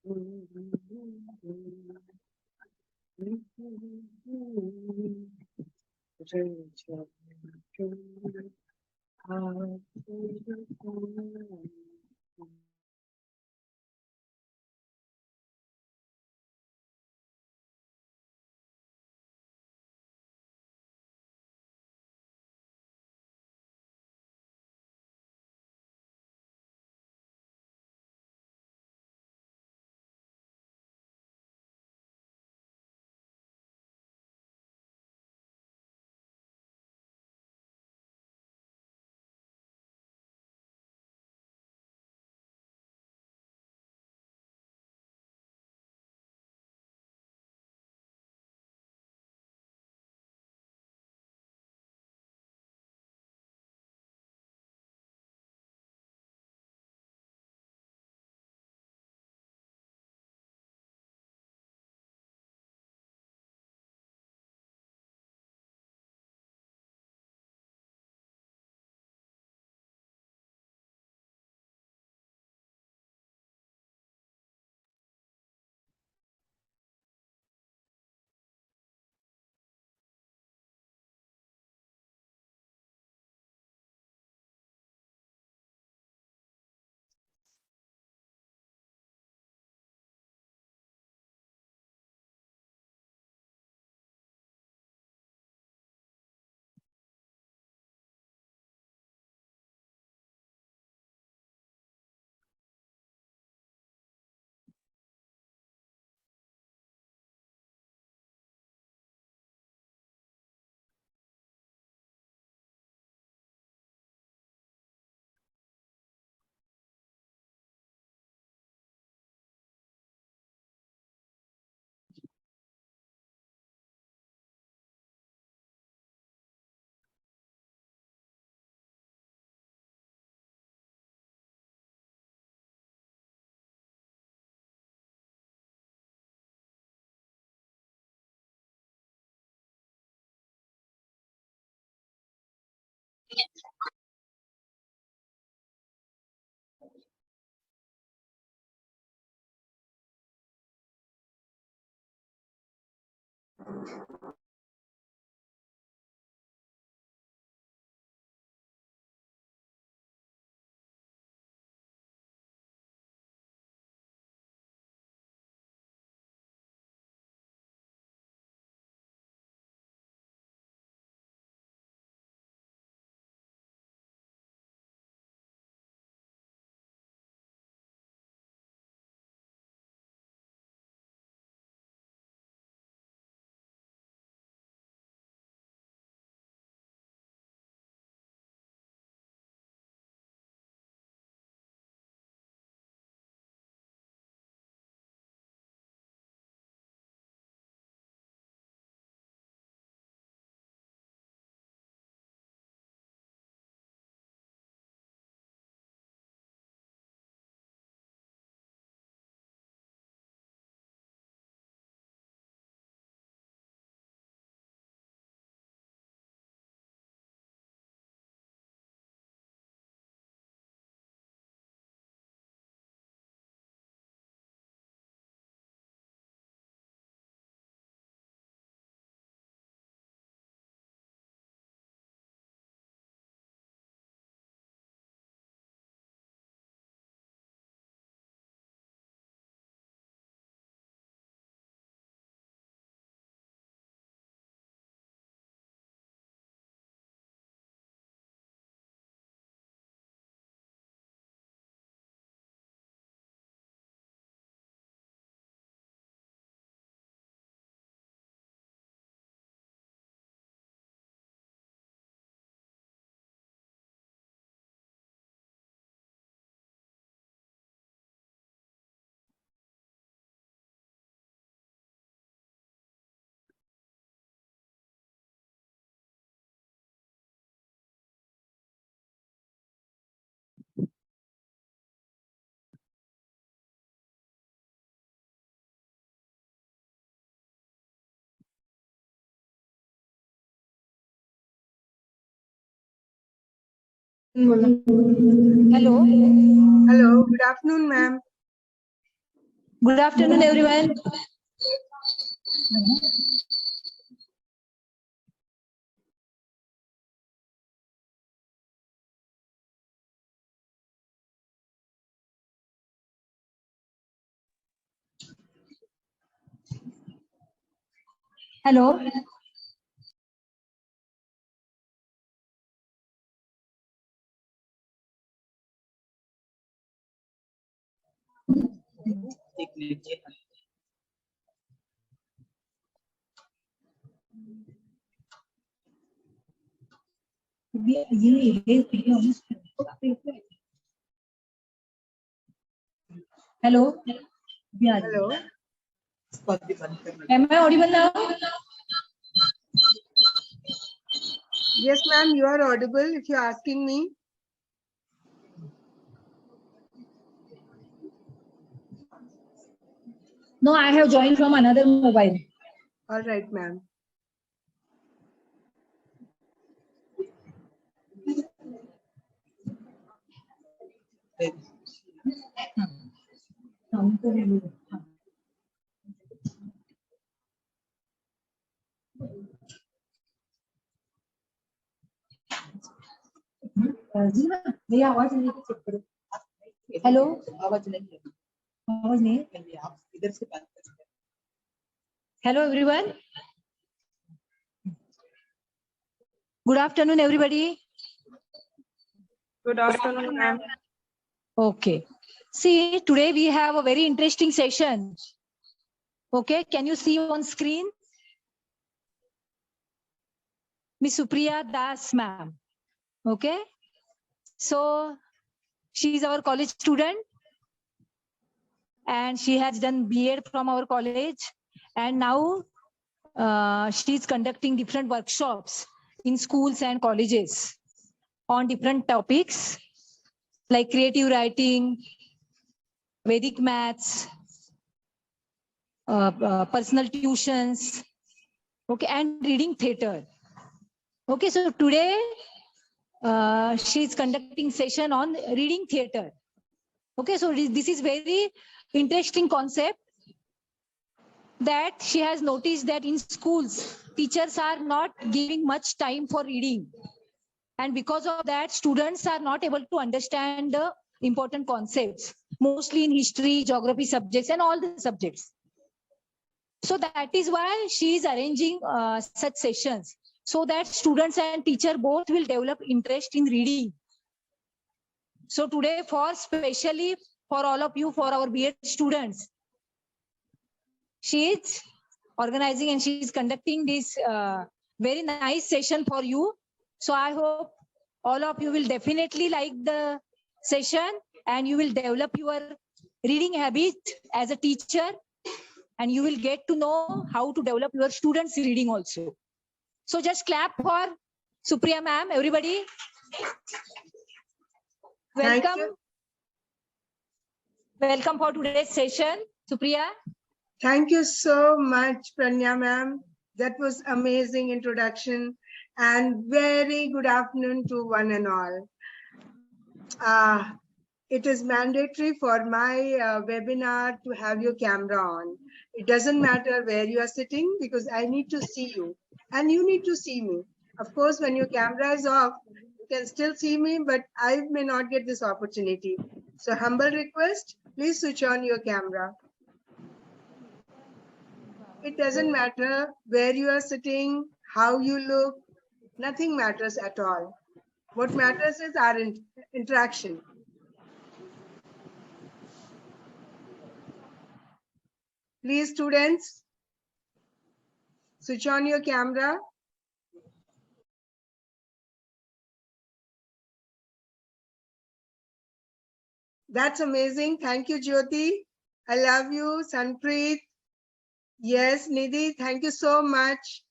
Hello. Hello, good afternoon, ma'am. Good afternoon, everyone. Hello. Hello. Hello. Am I audible now? Yes, ma'am, you are audible if you're asking me. No, I have joined from another mobile. All right, ma'am. भैया आवाज नहीं check करो. Hello, आवाज नहीं है. आप इधर से बात करें. Hello everyone. Good afternoon everybody. Good afternoon, ma'am. Okay. See, today we have a very interesting session. Okay, can you see on screen? Miss Supriya Das ma'am. Okay. So she is our college student and she has done B.Ed from our college, and now she is conducting different workshops in schools and colleges on different topics like creative writing, Vedic maths, personal tuitions, okay, and reading theater. Okay, so today she is conducting session on reading theater. Okay, so this is very interesting concept that she has noticed that in schools, teachers are not giving much time for reading. And because of that, students are not able to understand the important concepts, mostly in history, geography subjects, and all the subjects. So that is why she is arranging such sessions so that students and teacher both will develop interest in reading. So today, especially for all of you, for our B.Ed students, she is organizing and she is conducting this very nice session for you. So I hope all of you will definitely like the session and you will develop your reading habit as a teacher, and you will get to know how to develop your students' reading also. So just clap for Supriya ma'am, everybody. Welcome. Welcome for today's session, Supriya. Thank you so much, Pranya ma'am. That was amazing introduction, and very good afternoon to one and all. It is mandatory for my webinar to have your camera on. It doesn't matter where you are sitting because I need to see you and you need to see me. Of course, when your camera is off, you can still see me, but I may not get this opportunity. So humble request, please switch on your camera. It doesn't matter where you are sitting, how you look, nothing matters at all. What matters is our interaction. Please, students, switch on your camera. That's amazing. Thank you, Jyoti. I love you, Sanpreet. Yes, Nidhi, thank you so much.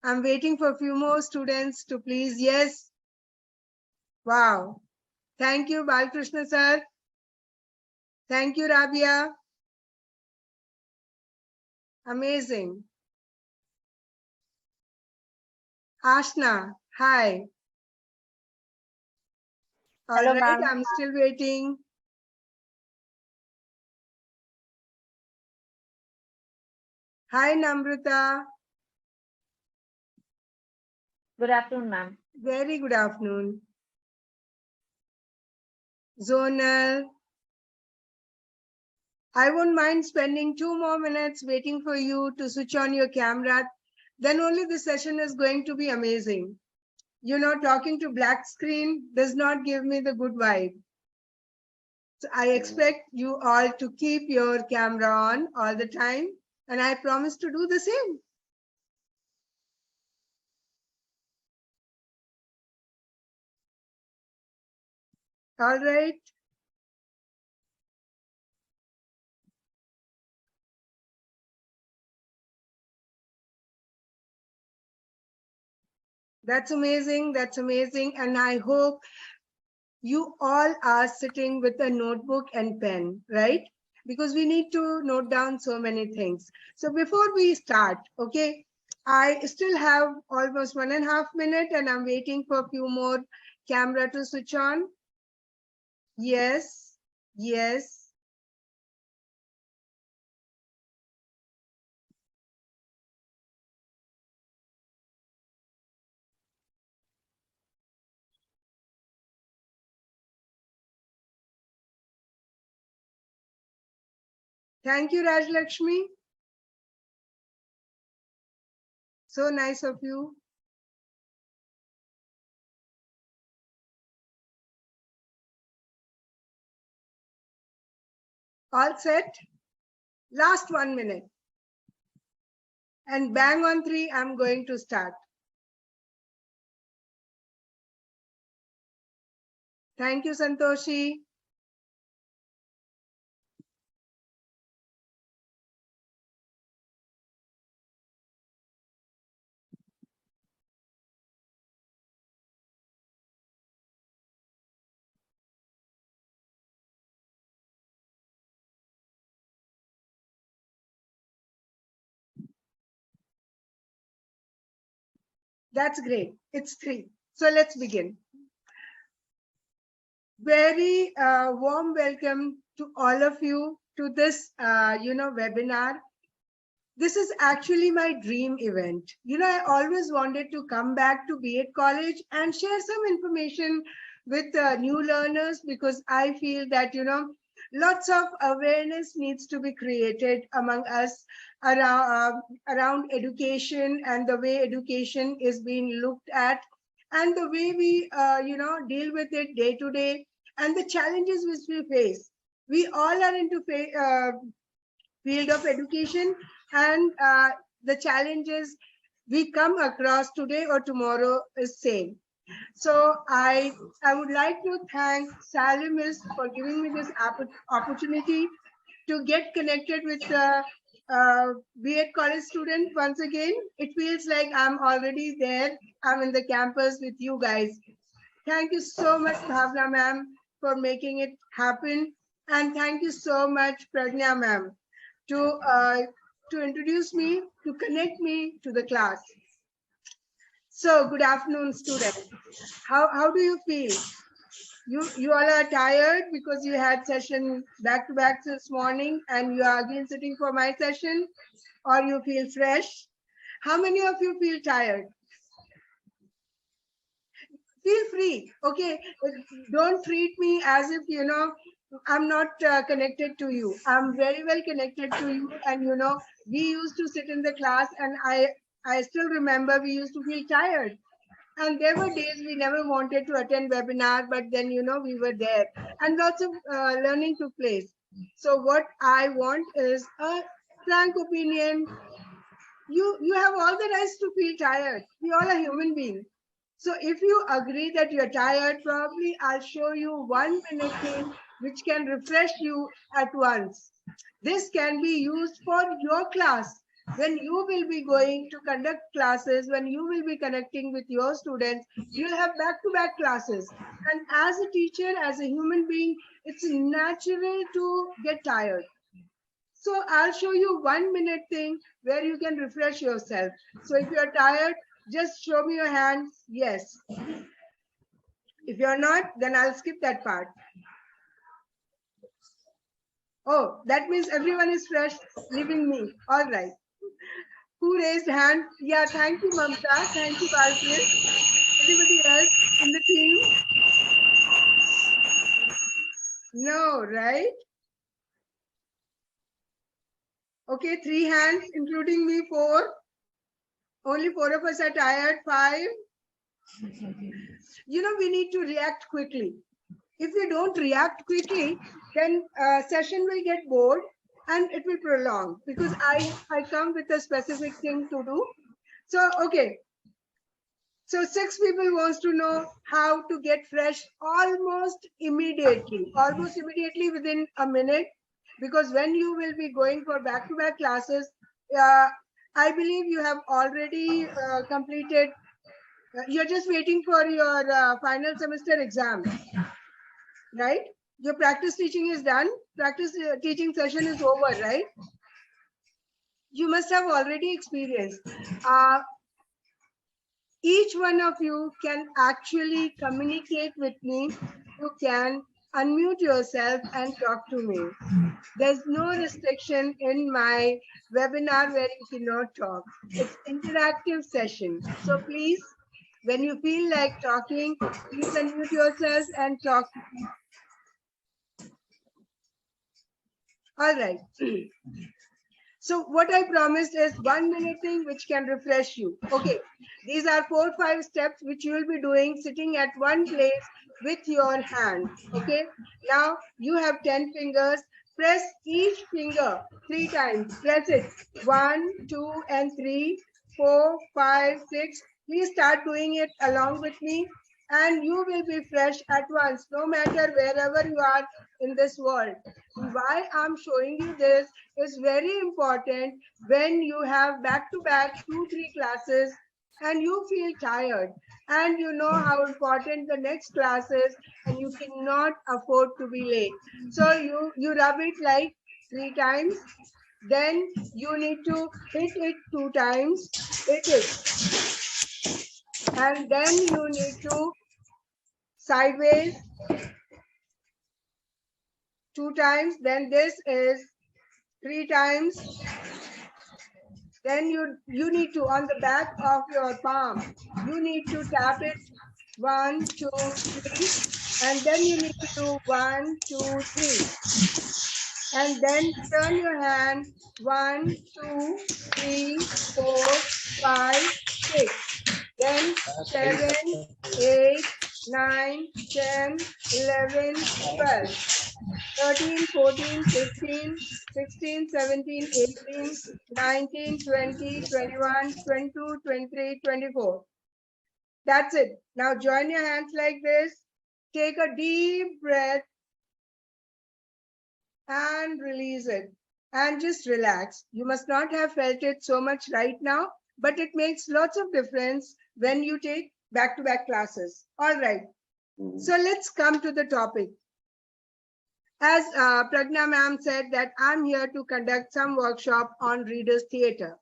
I'm waiting for a few more students to please. Yes. Wow. Thank you, Balkrishna sir. Thank you, Rabia. Amazing. Ashna, hi. All Hello, right, ma'am. I'm still waiting. Hi, Namrata. Good afternoon, ma'am. Very good afternoon. Zonal. I won't mind spending 2 more minutes waiting for you to switch on your camera. Then only the session is going to be amazing. You know, talking to black screen does not give me the good vibe. So I expect you all to keep your camera on all the time, and I promise to do the same. All right. That's amazing. That's amazing. And I hope you all are sitting with a notebook and pen, right? Because we need to note down so many things. So before we start, okay, I still have almost 1.5 minutes and I'm waiting for a few more camera to switch on. Yes, yes. Thank you, Rajlakshmi. So nice of you. All set? Last 1 minute. And bang on 3, I'm going to start. Thank you, Santoshi. That's great. It's 3. So let's begin. Very warm welcome to all of you to this, webinar. This is actually my dream event. You know, I always wanted to come back to B.Ed College and share some information with new learners because I feel that, you know, lots of awareness needs to be created among us around education and the way education is being looked at and the way we, deal with it day to day and the challenges which we face. We all are into field of education and the challenges we come across today or tomorrow is same. So I would like to thank Salim for giving me this opportunity to get connected with the B.Ed college student once again. It feels like I'm already there. I'm in the campus with you guys. Thank you so much, Bhavna ma'am, for making it happen. And thank you so much, Pragna ma'am, to introduce me, to connect me to the class. So good afternoon, students. How do you feel? You all are tired because you had session back to back this morning and you are again sitting for my session, or you feel fresh? How many of you feel tired? Feel free, okay? Don't treat me as if, you know, I'm not connected to you. I'm very well connected to you. And, you know, we used to sit in the class and I still remember we used to feel tired. And there were days we never wanted to attend webinar, but then, you know, we were there and lots of learning took place. So what I want is a frank opinion. You have all the rights to feel tired. We all are human beings. So if you agree that you're tired, probably I'll show you 1 minute thing which can refresh you at once. This can be used for your class. When you will be going to conduct classes, when you will be connecting with your students, you'll have back-to-back classes. And as a teacher, as a human being, it's natural to get tired. So I'll show you 1 minute thing where you can refresh yourself. So if you're tired, just show me your hands. Yes. If you're not, then I'll skip that part. Oh, that means everyone is fresh, leaving me. All right. Who raised hand? Yeah, thank you, Mamta. Thank you, Balkis. Anybody else in the team? No, right? Okay, 3 hands, including me, 4. Only 4 of us are tired. 5. You know, we need to react quickly. If we don't react quickly, then session will get bored and it will prolong because I come with a specific thing to do. So, okay. So 6 people wants to know how to get fresh almost immediately within a minute, because when you will be going for back-to-back classes, I believe you have already completed. You're just waiting for your final semester exam, right? Your practice teaching is done. Practice teaching session is over, right? You must have already experienced. Each one of you can actually communicate with me. You can unmute yourself and talk to me. There's no restriction in my webinar where you cannot talk. It's interactive session. So please, when you feel like talking, please unmute yourself and talk. All right. So what I promised is 1 minute thing which can refresh you. Okay, these are 4-5 steps which you will be doing sitting at one place with your hand. Okay, now you have 10 fingers. Press each finger 3 times. Press it. 1, 2, and 3, 4, 5, 6. Please start doing it along with me, and you will be fresh at once, no matter wherever you are in this world. Why I'm showing you this is very important when you have back-to-back 2-3 classes and you feel tired and you know how important the next class is and you cannot afford to be late. So you rub it like 3 times. Then you need to hit it 2 times. Hit it. And then you need to sideways 2 times. Then this is 3 times. Then you need to, on the back of your palm, you need to tap it 1, 2, 3, and then you need to do 1, 2, 3. And then turn your hand 1, 2, 3, 4, 5, 6. Then 7, 8, 9, 10, 11, 12. 13, 14, 15, 16, 17, 18, 19, 20, 21, 22, 23, 24. That's it. Now join your hands like this. Take a deep breath and release it. And just relax. You must not have felt it so much right now, but it makes lots of difference when you take back-to-back classes. All right. So let's come to the topic. As Pragna ma'am said that I'm here to conduct some workshop on Reader's Theatre.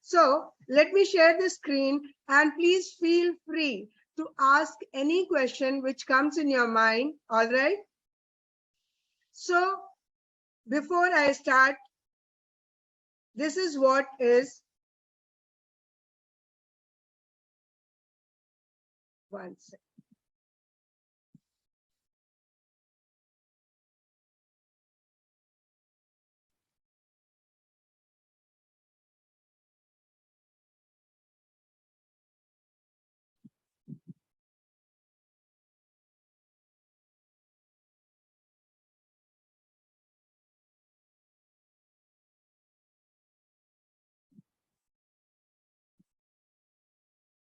So let me share the screen and please feel free to ask any question which comes in your mind, all right? So before I start, this is what is, one second.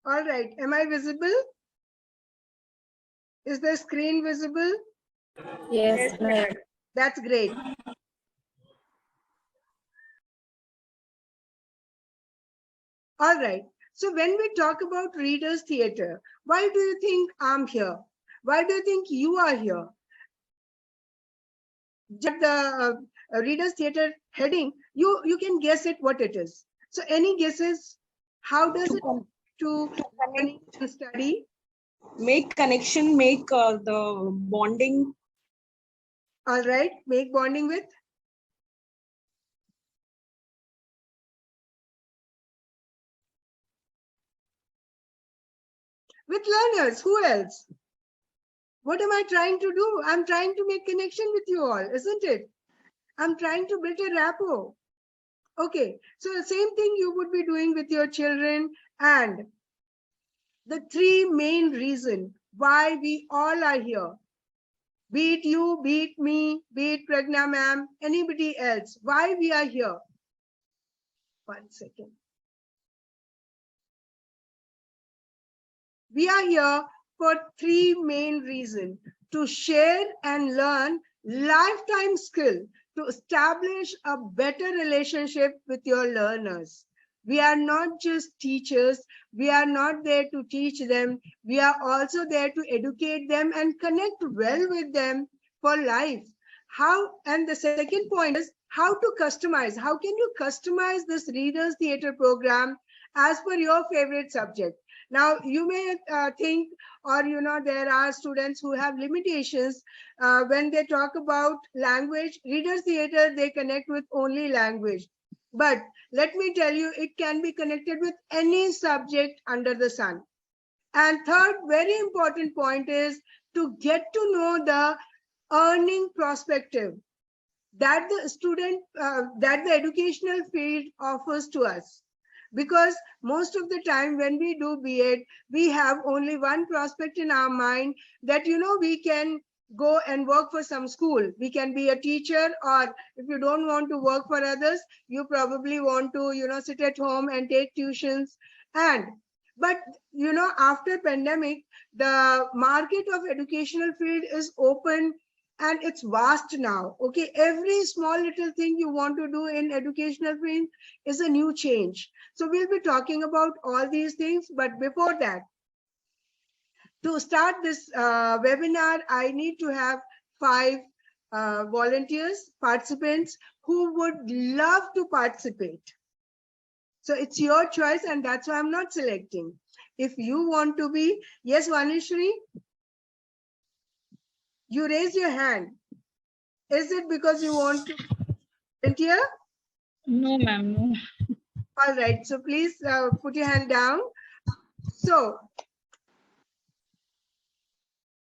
All right, am I visible? Is the screen visible? Yes, ma'am. That's great. All right. So when we talk about Reader's Theatre, why do you think I'm here? Why do you think you are here? Just the Reader's Theatre heading, you can guess it what it is. So any guesses? How does it to connect and study? Make connection, make the bonding. All right, make bonding with? with learners. Who else? What am I trying to do? I'm trying to make connection with you all, isn't it? I'm trying to build a rapport. Okay, so the same thing you would be doing with your children. And the three main reasons why we all are here, be it you, be it me, be it Pragna ma'am, anybody else, why we are here. 1 second. We are here for three main reasons: to share and learn lifetime skill, to establish a better relationship with your learners. We are not just teachers. We are not there to teach them. We are also there to educate them and connect well with them for life. How, and the second point is how to customize. How can you customize this Readers Theatre program as per your favorite subject? Now, you may think, or there are students who have limitations when they talk about language. Readers Theatre, they connect with only language. But let me tell you, it can be connected with any subject under the sun. And third, very important point is to get to know the earning perspective that the student, that the educational field offers to us. Because most of the time when we do B.Ed, we have only one prospect in our mind that, we can go and work for some school. We can be a teacher, or if you don't want to work for others, you probably want to, sit at home and take tuitions. But, after pandemic, the market of educational field is open and it's vast now. Okay, every small little thing you want to do in educational field is a new change. So we'll be talking about all these things. But before that, to start this webinar, I need to have 5 volunteers, participants who would love to participate. So it's your choice, and that's why I'm not selecting. If you want to be, yes, Vanishri, you raise your hand. Is it because you want to volunteer? No, ma'am, no. All right, so please put your hand down. So,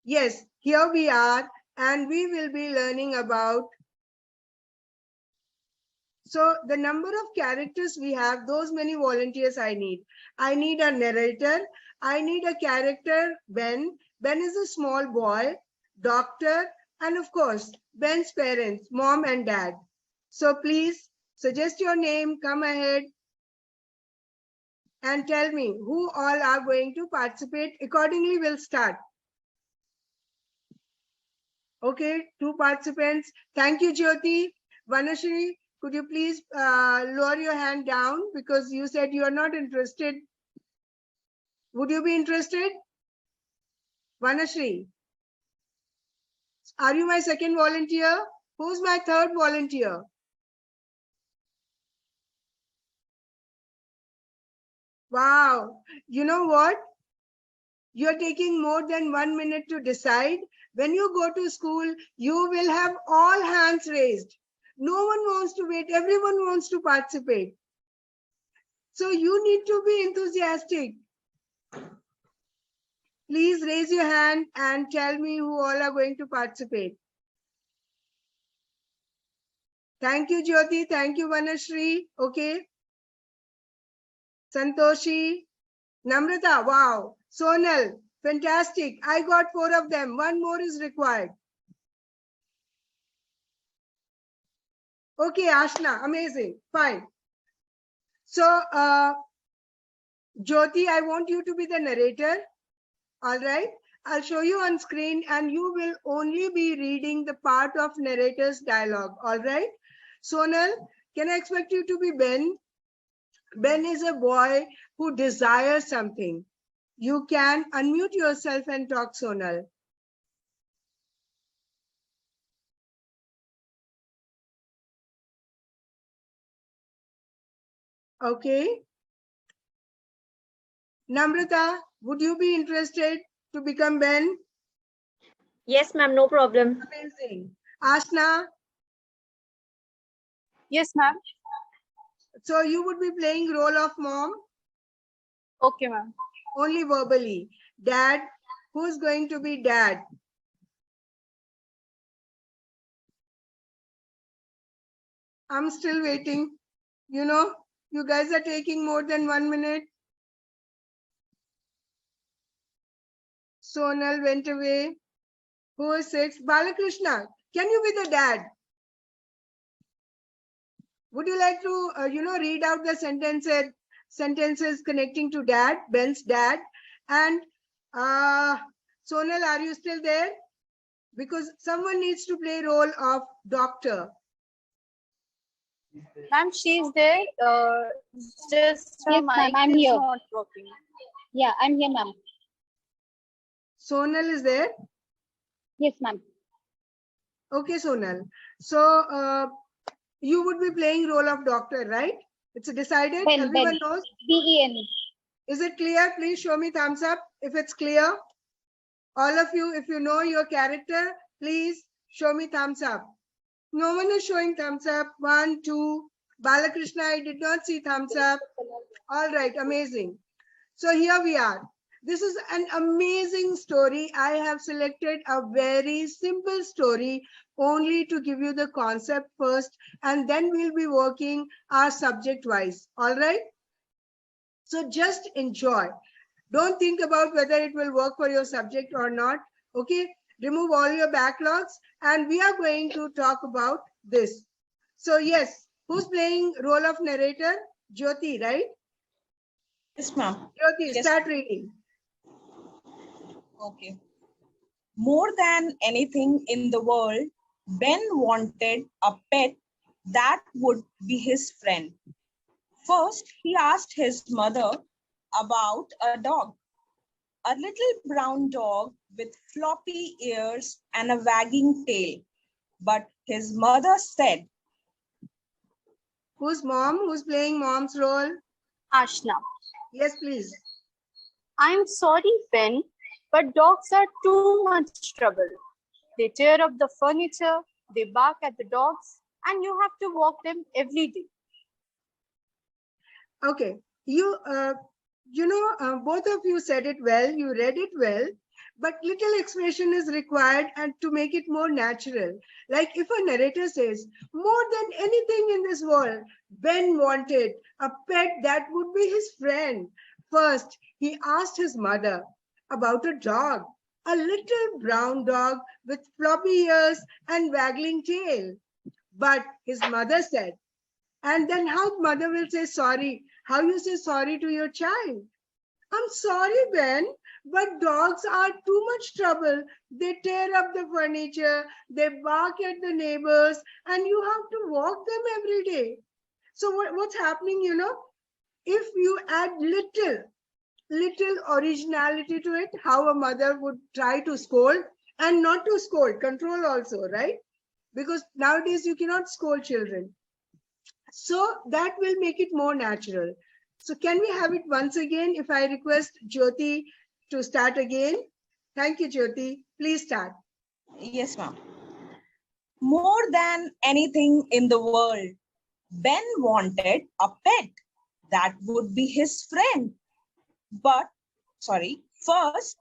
yes, here we are, and we will be learning about, so the number of characters we have, those many volunteers I need. I need a narrator. I need a character, Ben. Ben is a small boy, doctor, and of course, Ben's parents, mom and dad. So please suggest your name, come ahead and tell me who all are going to participate. Accordingly, we'll start. Okay, 2 participants. Thank you, Jyoti. Vanashri, could you please lower your hand down because you said you are not interested. Would you be interested? Vanashri, are you my second volunteer? Who's my third volunteer? Wow, you know what? You're taking more than 1 minute to decide. When you go to school, you will have all hands raised. No one wants to wait. Everyone wants to participate. So you need to be enthusiastic. Please raise your hand and tell me who all are going to participate. Thank you, Jyoti. Thank you, Vanashri. Okay. Santoshi. Namrata. Wow. Sonal. Fantastic. I got 4 of them. 1 more is required. Okay, Ashna. Amazing. Fine. So, Jyoti, I want you to be the narrator. All right. I'll show you on screen and you will only be reading the part of narrator's dialogue. All right. Sonal, can I expect you to be Ben? Ben is a boy who desires something. You can unmute yourself and talk, Sonal. Okay. Namrata, would you be interested to become Ben? Yes, ma'am, no problem. Amazing. Ashna? Yes, ma'am. So you would be playing role of mom? Okay, ma'am. Only verbally. Dad. Who's going to be dad? I'm still waiting. You know, you guys are taking more than 1 minute. Sonal went away. Who is six? Balakrishna, can you be the dad? Would you like to, read out the sentences connecting to dad, Ben's dad? And Sonal, are you still there? Because someone needs to play role of doctor. Ma'am, she's there. Just her Yes, mic ma'am, I'm is here. not working. Yeah, I'm here, ma'am. Sonal is there? Yes, ma'am. Okay, Sonal. So you would be playing role of doctor, right? It's decided. Ben, Everyone Ben. knows. Ben. Is it clear? Please show me thumbs up if it's clear. All of you, if you know your character, please show me thumbs up. No one is showing thumbs up. 1, 2. Balakrishna, I did not see thumbs up. All right, amazing. So here we are. This is an amazing story. I have selected a very simple story only to give you the concept first, and then we'll be working our subject wise. All right. So just enjoy. Don't think about whether it will work for your subject or not. Okay. Remove all your backlogs, and we are going to talk about this. So yes, who's playing role of narrator? Jyoti, right? Yes, ma'am. Jyoti, Yes. start reading. Okay. More than anything in the world, Ben wanted a pet that would be his friend. First, he asked his mother about a dog, a little brown dog with floppy ears and a wagging tail. But his mother said, Who's mom? Who's playing mom's role? Ashna. Yes, please. I'm sorry, Ben, but dogs are too much trouble. They tear up the furniture, they bark at the dogs, and you have to walk them every day. Okay. Both of you said it well. You read it well. But little expression is required and to make it more natural. Like if a narrator says, more than anything in this world, Ben wanted a pet that would be his friend. First, he asked his mother about a dog, a little brown dog with floppy ears and waggling tail. But his mother said, and then how mother will say sorry? How you say sorry to your child? I'm sorry, Ben, but dogs are too much trouble. They tear up the furniture, they bark at the neighbors, and you have to walk them every day. So what's happening, if you add little originality to it, how a mother would try to scold and not to scold, control also, right? Because nowadays you cannot scold children. So that will make it more natural. So can we have it once again if I request Jyoti to start again? Thank you, Jyoti. Please start. yes, ma'am. More than anything in the world, Ben wanted a pet that would be his friend. First,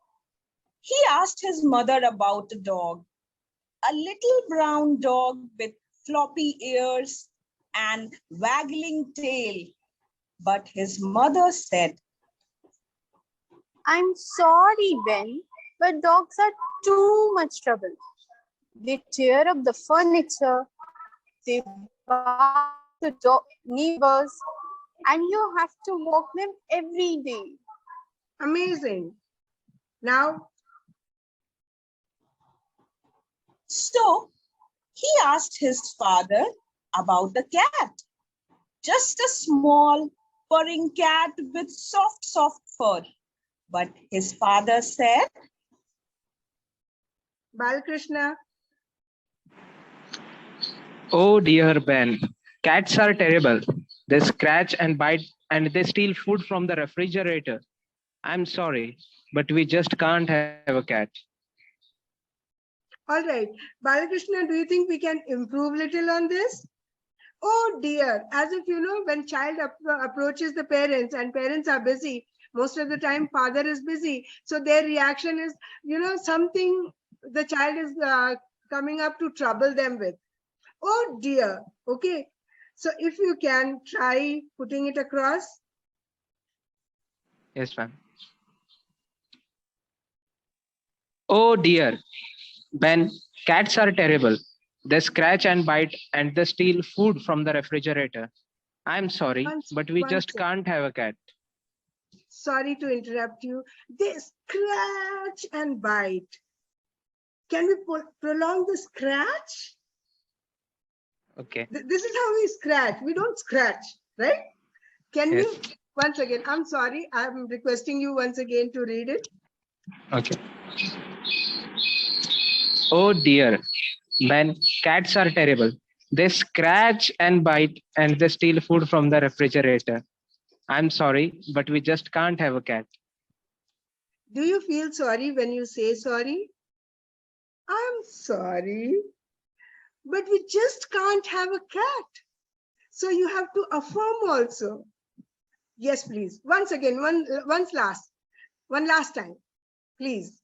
he asked his mother about a dog, a little brown dog with floppy ears and waggling tail. But his mother said, I'm sorry, Ben, but dogs are too much trouble. They tear up the furniture, they bark at the neighbors, and you have to walk them every day. Amazing. Now, so he asked his father about the cat, just a small purring cat with soft fur. But his father said, Balakrishna. Oh dear, Ben. Cats are terrible. They scratch and bite and they steal food from the refrigerator. I'm sorry, but we just can't have a cat. All right. Balakrishna, do you think we can improve little on this? Oh dear. As if, when child approaches the parents and parents are busy, Most of the time, father is busy. So their reaction is, something the child is coming up to trouble them with. Oh dear. Okay. So if you can try putting it across. Yes, ma'am. Oh dear, Ben, cats are terrible. They scratch and bite and they steal food from the refrigerator. I'm sorry, but we just can't have a cat. Sorry to interrupt you. They scratch and bite. Can we prolong the scratch? Okay. This is how we scratch. We don't scratch, right? Can Yes. you, once again, I'm sorry, I'm requesting you once again to read it. Okay. Oh dear, Ben, cats are terrible. They scratch and bite and they steal food from the refrigerator. I'm sorry, but we just can't have a cat. Do you feel sorry when you say sorry? I'm sorry, but we just can't have a cat. So you have to affirm also. Yes, please. Once again, one last time, please.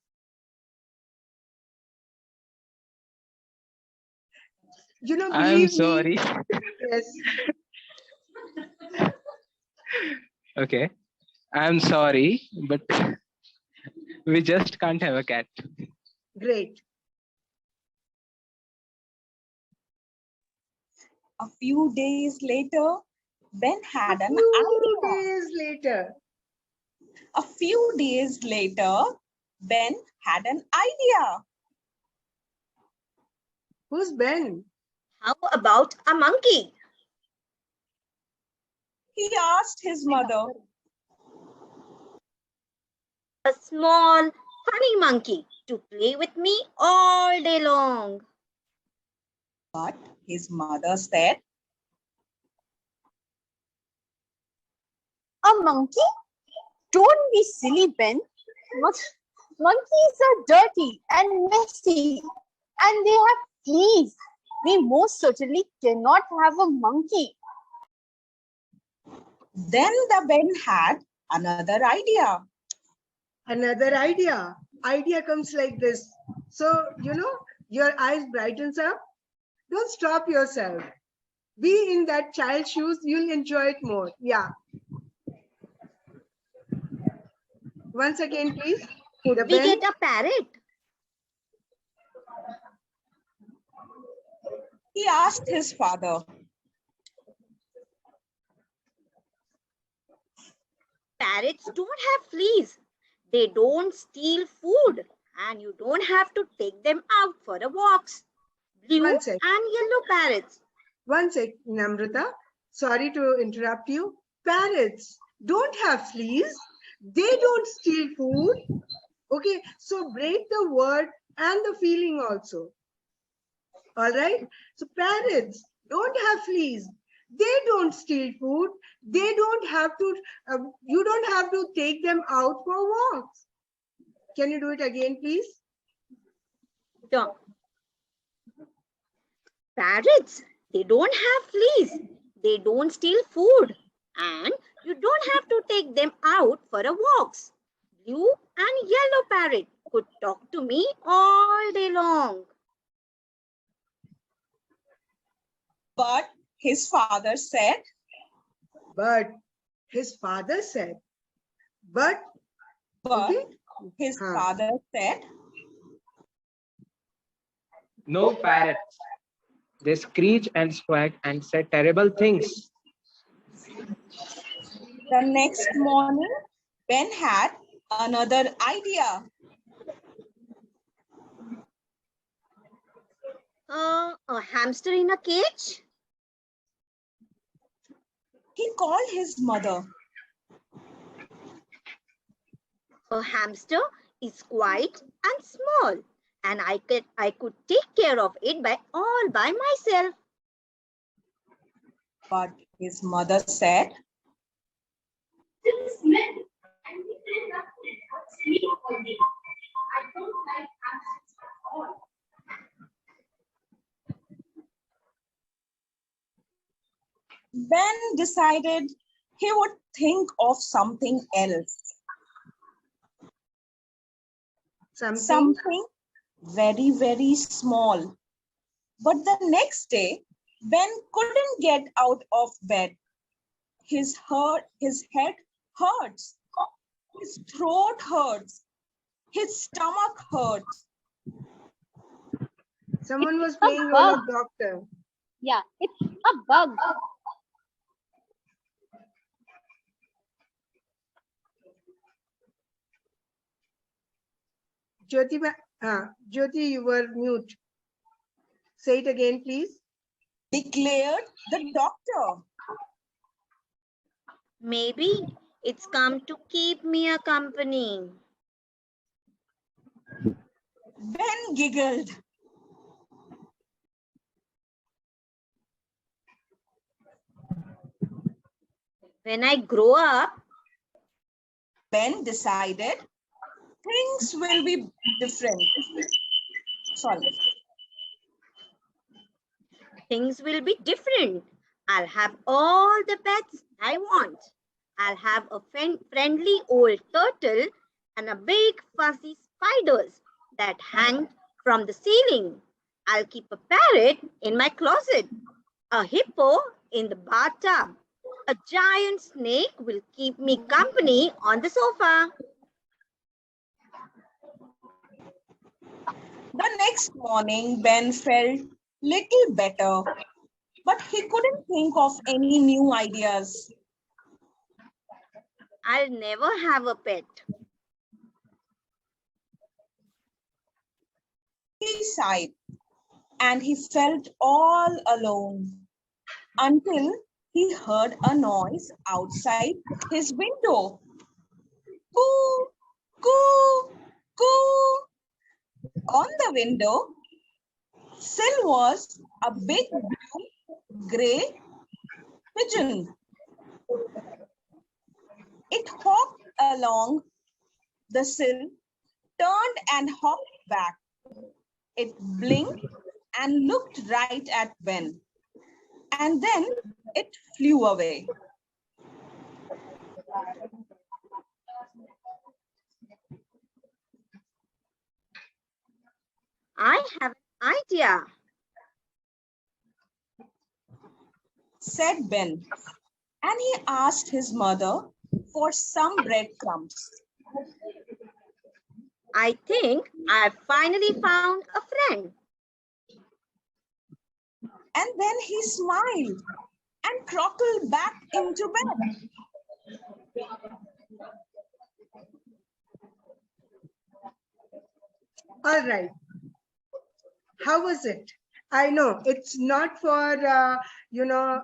I'm sorry. Yes. Okay. I'm sorry, but we just can't have a cat. Great. A few days later, Ben had an idea. A few days later, Ben had an idea. Who's Ben? How about a monkey? He asked his mother. A small, funny monkey to play with me all day long. But his mother said, A monkey? Don't be silly, Ben. Monkeys are dirty and messy, and they have fleas. We most certainly cannot have a monkey. Then the Ben had another idea. Another idea. Idea comes like this. So, your eyes brightens up. Don't stop yourself. Be in that child's shoes. You'll enjoy it more. Yeah. Once again, please. Could we get a parrot? He asked his father. Parrots don't have fleas. They don't steal food. And you don't have to take them out for a walks. Blue and yellow parrots. One sec, Namrata. Sorry to interrupt you. Parrots don't have fleas. They don't steal food. Okay, so break the word and the feeling also. All right. So parrots don't have fleas. They don't steal food. They don't have to, you don't have to take them out for walks. Can you do it again, please? Sure. Parrots, they don't have fleas. They don't steal food. And you don't have to take them out for a walks. Blue and yellow parrot could talk to me all day long. But his father said. But his father said. But okay. His father said. No parrots. They screech and squawk and say terrible things. The next morning, Ben had another idea. A hamster in a cage? He called his mother. A hamster is quiet and small, and I could take care of it all by myself. But his mother said, Ben decided he would think of something else. something very, very small. But the next day, Ben couldn't get out of bed. His head hurts, his throat hurts, his stomach hurts. Someone was a playing role bug. of doctor. Yeah, it's a bug. Jyoti, you were mute. Say it again, please. Declared the doctor. Maybe it's come to keep me a company. Ben giggled. When I grow up, Ben decided things will be different. Sorry. things will be different. I'll have all the pets I want. I'll have a friendly old turtle and a big fuzzy spiders that hang from the ceiling. I'll keep a parrot in my closet, a hippo in the bathtub. A giant snake will keep me company on the sofa. The next morning, Ben felt little better, but he couldn't think of any new ideas. I'll never have a pet. He sighed and he felt all alone until he heard a noise outside his window. Coo, coo, coo. On the window sill was a big blue gray pigeon. It hopped along the sill, turned and hopped back. It blinked and looked right at Ben, and then it flew away. I have an idea. Said Ben, and he asked his mother for some breadcrumbs. I think I've finally found a friend. And then he smiled and crockled back into bed. All right. How was it? I know it's not for,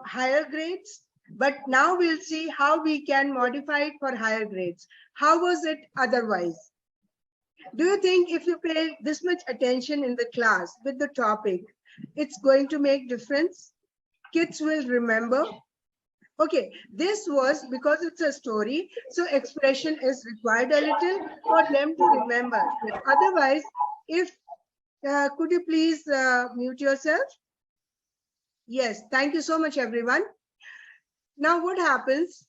higher grades, but now we'll see how we can modify it for higher grades. How was it otherwise? Do you think if you pay this much attention in the class with the topic, it's going to make difference? Kids will remember. Okay, this was because it's a story, so expression is required a little for them to remember. Otherwise, if could you please mute yourself? Yes, thank you so much, everyone. Now, what happens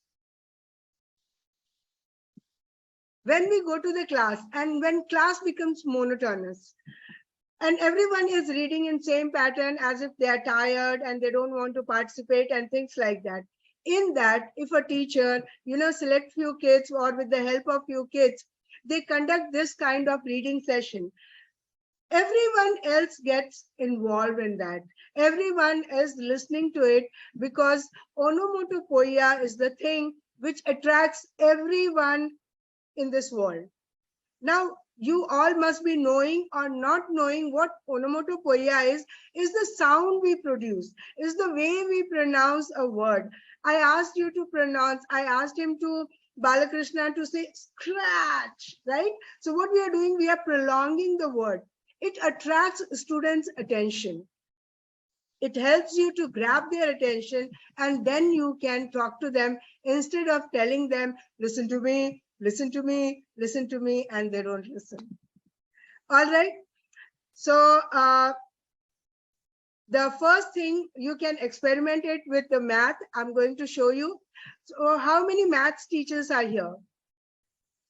when we go to the class and when class becomes monotonous and everyone is reading in same pattern as if they are tired and they don't want to participate and things like that? In that, if a teacher, select few kids or with the help of few kids, they conduct this kind of reading session, everyone else gets involved in that. Everyone is listening to it because onomatopoeia is the thing which attracts everyone in this world. Now, you all must be knowing or not knowing what onomatopoeia is the sound we produce, is the way we pronounce a word. I asked you to pronounce, I asked him to, Balakrishna, to say scratch, right? So what we are doing, we are prolonging the word. It attracts students' attention. It helps you to grab their attention, and then you can talk to them instead of telling them, listen to me, listen to me, listen to me, and they don't listen. All right. So the first thing, you can experiment it with the math. I'm going to show you. So how many maths teachers are here?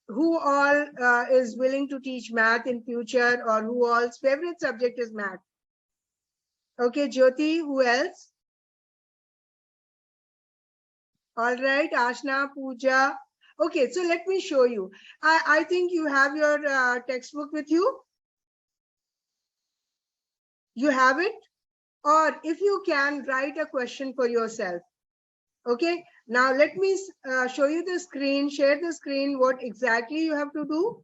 who all is willing to teach math in future, or who all's favorite subject is math? Okay, Jyoti, who else? All right, Ashna, Pooja. Okay, so let me show you. I think you have your textbook with you. You have it? Or if you can, write a question for yourself. Okay, now let me show you the screen, share the screen, what exactly you have to do.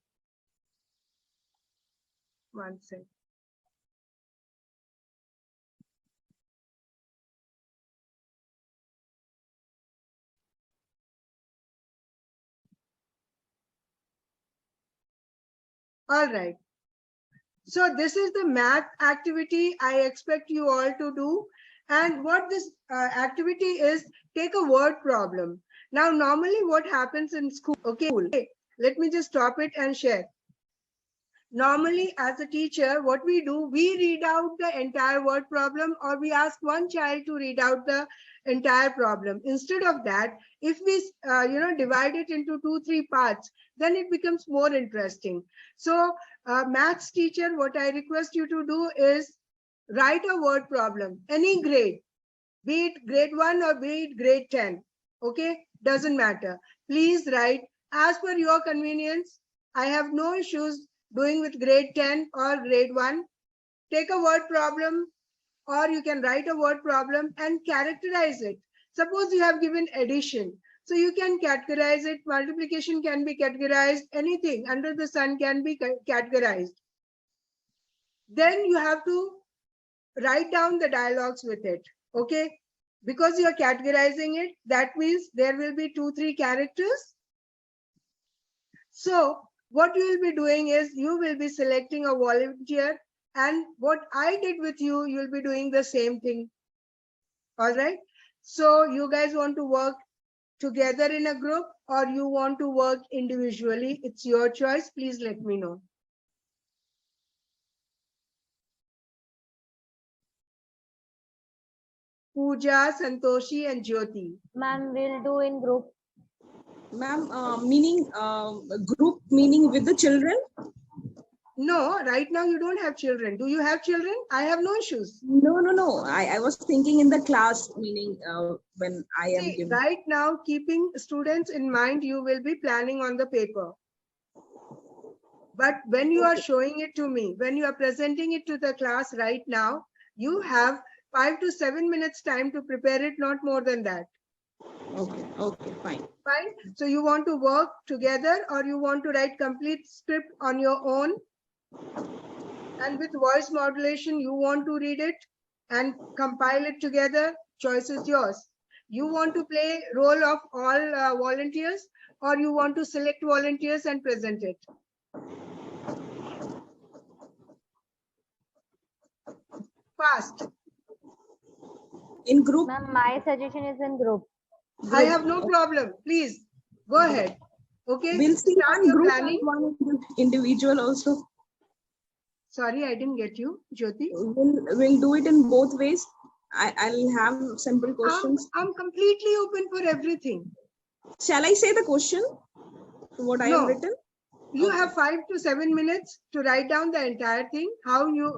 One second. All right. So this is the math activity I expect you all to do. And what this activity is, take a word problem. Now, normally what happens in school, okay, let me just stop it and share. Normally, as a teacher, what we do, we read out the entire word problem, or we ask one child to read out the entire problem. Instead of that, if we divide it into 2-3 parts, then it becomes more interesting. So maths teacher, what I request you to do is write a word problem, any grade, be it grade 1 or be it grade 10. Okay, doesn't matter. Please write as per your convenience. I have no issues doing with grade 10 or grade 1. Take a word problem, or you can write a word problem and characterize it. Suppose you have given addition, so you can categorize it. Multiplication can be categorized. Anything under the sun can be categorized. Then you have to write down the dialogues with it. Okay, because you are categorizing it, that means there will be 2-3 characters. So what you will be doing is you will be selecting a volunteer, and what I did with you, you'll be doing the same thing. All right. So you guys want to work together in a group, or you want to work individually? It's your choice. Please let me know. Pooja, Santoshi, and Jyoti. Ma'am, we'll do in group. Ma'am, meaning group meaning with the children? No, right now you don't have children. Do you have children? I have no issues. No. I was thinking in the class, meaning when I am See, giving. right now, keeping students in mind, you will be planning on the paper. But when you are showing it to me, when you are presenting it to the class right now, you have 5 to 7 minutes time to prepare it, not more than that. Okay, fine. Fine. So you want to work together, or you want to write complete script on your own? And with voice modulation, you want to read it and compile it together? Choice is yours. You want to play role of all volunteers, or you want to select volunteers and present it? Fast. In group? Ma'am, my suggestion is in group. I have no problem. Please go ahead. Okay. We'll see Start one your group planning. and one individual also. Sorry, I didn't get you, Jyoti. We'll do it in both ways. I'll have simple questions. I'm completely open for everything. Shall I say the question? What I have written? You have 5 to 7 minutes to write down the entire thing. How you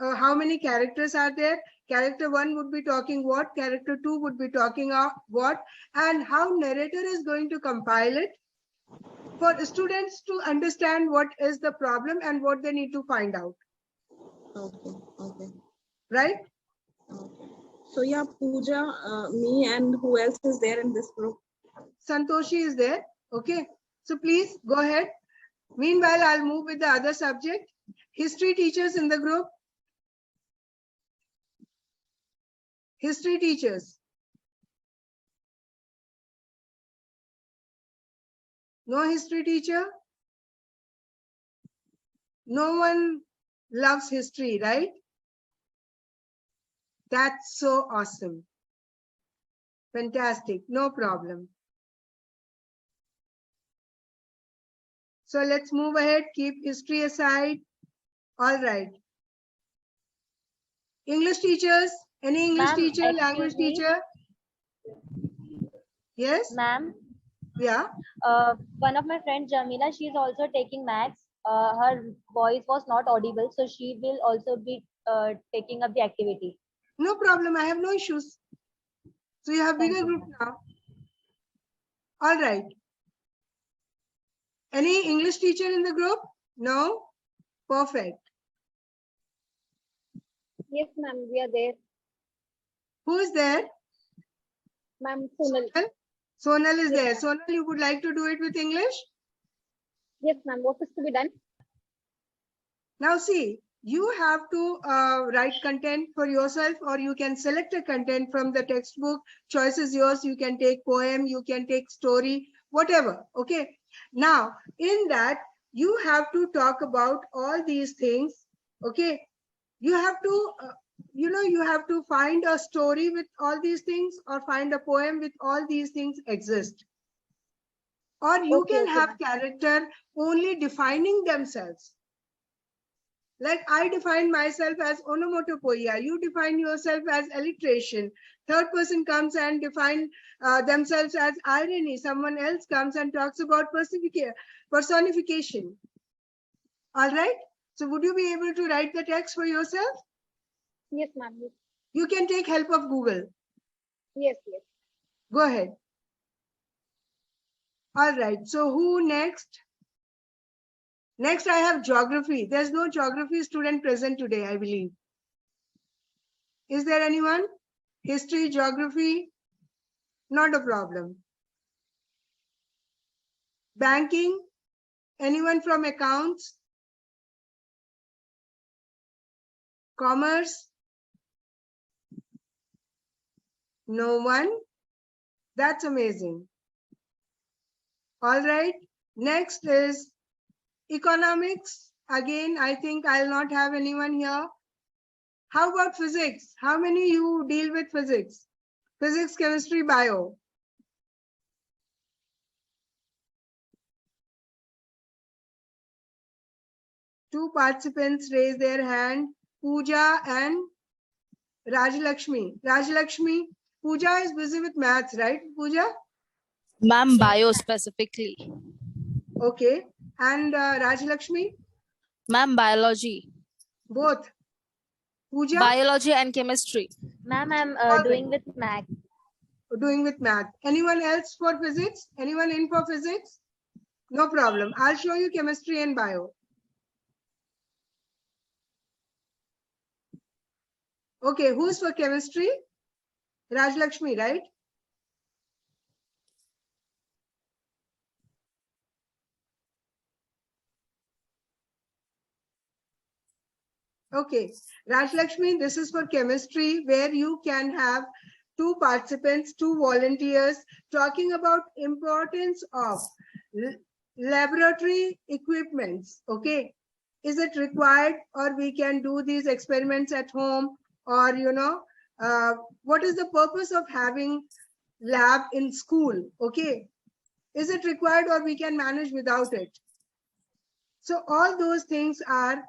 how many characters are there? Character 1 would be talking what? Character 2 would be talking what? And how narrator is going to compile it for students to understand what is the problem and what they need to find out. Okay. Right? Okay. So yeah, Pooja, me, and who else is there in this group? Santoshi is there. Okay. So please go ahead. Meanwhile, I'll move with the other subject. History teachers in the group. History teachers. No history teacher? No one loves history, right? That's so awesome. Fantastic. No problem. So let's move ahead. Keep history aside. All right. English teachers? Any English teacher, language teacher? Yes? Ma'am, Yeah. One of my friends, Jamila, she's also taking maths. Her voice was not audible, so she will also be taking up the activity. No problem. I have no issues. So you have Thank bigger you, group ma'am. now. All right. Any English teacher in the group? No? Perfect. Yes, ma'am, we are there. Who is there? Ma'am, Sonal. Sonal? Sonal is Yes, there. ma'am. Sonal, you would like to do it with English? Yes, ma'am. What is to be done? Now see, you have to write content for yourself, or you can select a content from the textbook. Choice is yours. You can take poem, you can take story, whatever. Okay. Now, in that, you have to talk about all these things. Okay. You have to, you have to find a story with all these things, or find a poem with all these things exist. Or you Okay, can okay, have ma'am. character only defining themselves. Like I define myself as onomatopoeia, you define yourself as alliteration. Third person comes and define themselves as irony. Someone else comes and talks about personification. All right. So would you be able to write the text for yourself? Yes, ma'am. Yes, You can take help of Google. yes, yes. Go ahead. All right. So who next? Next, I have geography. There's no geography student present today, I believe. Is there anyone? History, geography? Not a problem. Banking? Anyone from accounts? Commerce? No one? That's amazing. All right. Next is economics. Again, I think I'll not have anyone here. How about physics? How many you deal with physics? Physics, chemistry, bio. Two participants raise their hand, Pooja and Rajalakshmi. Rajalakshmi, Pooja is busy with maths, right, Pooja? Ma'am, bio specifically. Okay. And Rajalakshmi? Ma'am, biology. Both. Pooja? Biology and chemistry. Ma'am, I'm All doing right. with math. Doing with math. Anyone else for physics? Anyone in for physics? No problem. I'll show you chemistry and bio. Okay, who's for chemistry? Rajalakshmi, right? Okay, Rajalakshmi, this is for chemistry, where you can have two participants, two volunteers talking about importance of laboratory equipments. Okay, is it required, or we can do these experiments at home, or what is the purpose of having lab in school? Okay, is it required, or we can manage without it? So all those things are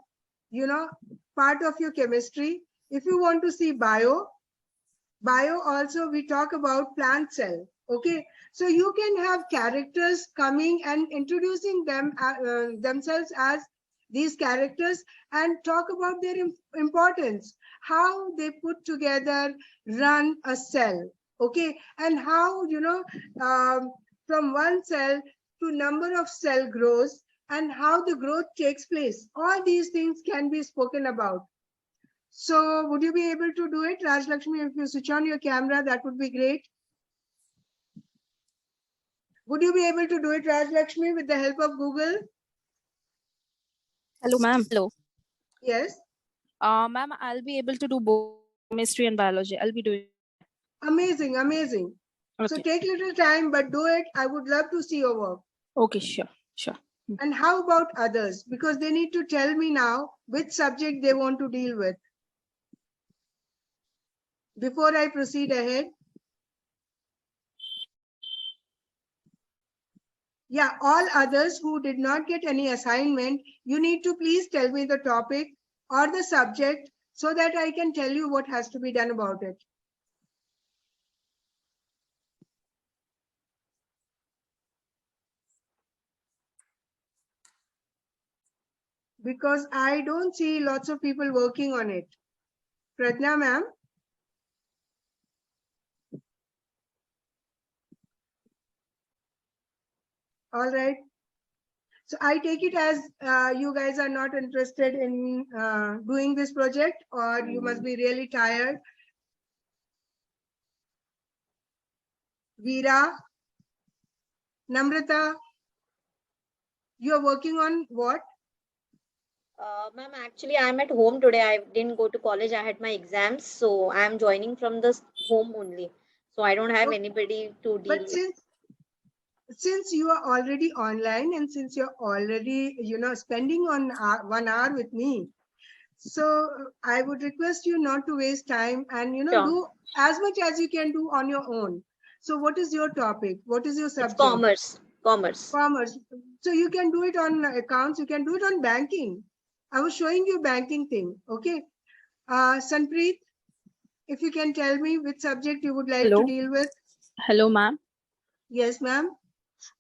part of your chemistry. If you want to see bio also we talk about plant cell. Okay, so you can have characters coming and introducing themselves as these characters and talk about their importance, how they put together, run a cell. Okay, and how from one cell to number of cell grows, and how the growth takes place. All these things can be spoken about. So would you be able to do it, Rajalakshmi? If you switch on your camera, that would be great. Would you be able to do it, Rajalakshmi, with the help of Google? Hello, ma'am. Hello. Yes. Ma'am, I'll be able to do both chemistry and biology. I'll be doing. Amazing, amazing. Okay. So take little time, but do it. I would love to see your work. Okay, sure, sure. And how about others? Because they need to tell me now which subject they want to deal with. Before I proceed ahead. Yeah, all others who did not get any assignment, you need to please tell me the topic or the subject so that I can tell you what has to be done about it. Because I don't see lots of people working on it. Pradna ma'am. All right. So I take it as you guys are not interested in doing this project, or you must be really tired. Veera, Namrata, you are working on what? Ma'am, actually, I'm at home today. I didn't go to college. I had my exams, so I'm joining from the home only. So I don't have anybody to deal But with. since you are already online and since you're already, spending on 1 hour with me, so I would request you not to waste time and, Sure. do as much as you can do on your own. So what is your topic? What is your subject? It's commerce. Commerce. Commerce. So you can do it on accounts. You can do it on banking. I was showing you banking thing. Okay. Sanpreet, if you can tell me which subject you would like Hello. to deal with. Hello, ma'am. Yes, ma'am.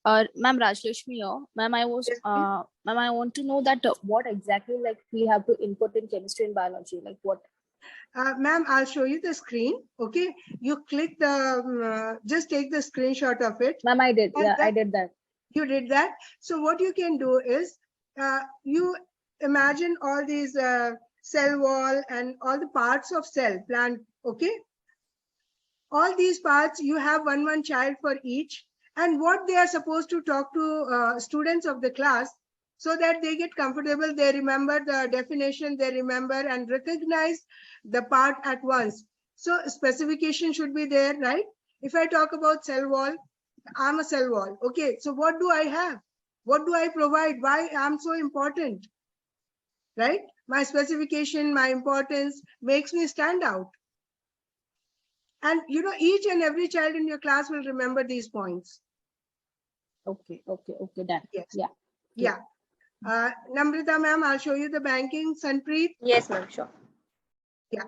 Ma'am Rajlakshmi here. Ma'am, ma'am, I want to know that what exactly like we have to input in chemistry and biology, like what? Ma'am, I'll show you the screen. Okay. You click the, just take the screenshot of it. Ma'am, I did. And Yeah, I did that. You did that. So what you can do is you imagine all these cell wall and all the parts of cell plant. Okay. All these parts, you have one child for each, and what they are supposed to talk to students of the class so that they get comfortable, they remember the definition, they remember and recognize the part at once. So specification should be there, right? If I talk about cell wall, I'm a cell wall. Okay, so what do I have? What do I provide? Why I'm so important? Right? My specification, my importance makes me stand out. And each and every child in your class will remember these points. Okay, done. Yes. Yeah. Yeah. Namrita ma'am, I'll show you the banking. Sanpreet. Yes, ma'am, sure. Yeah.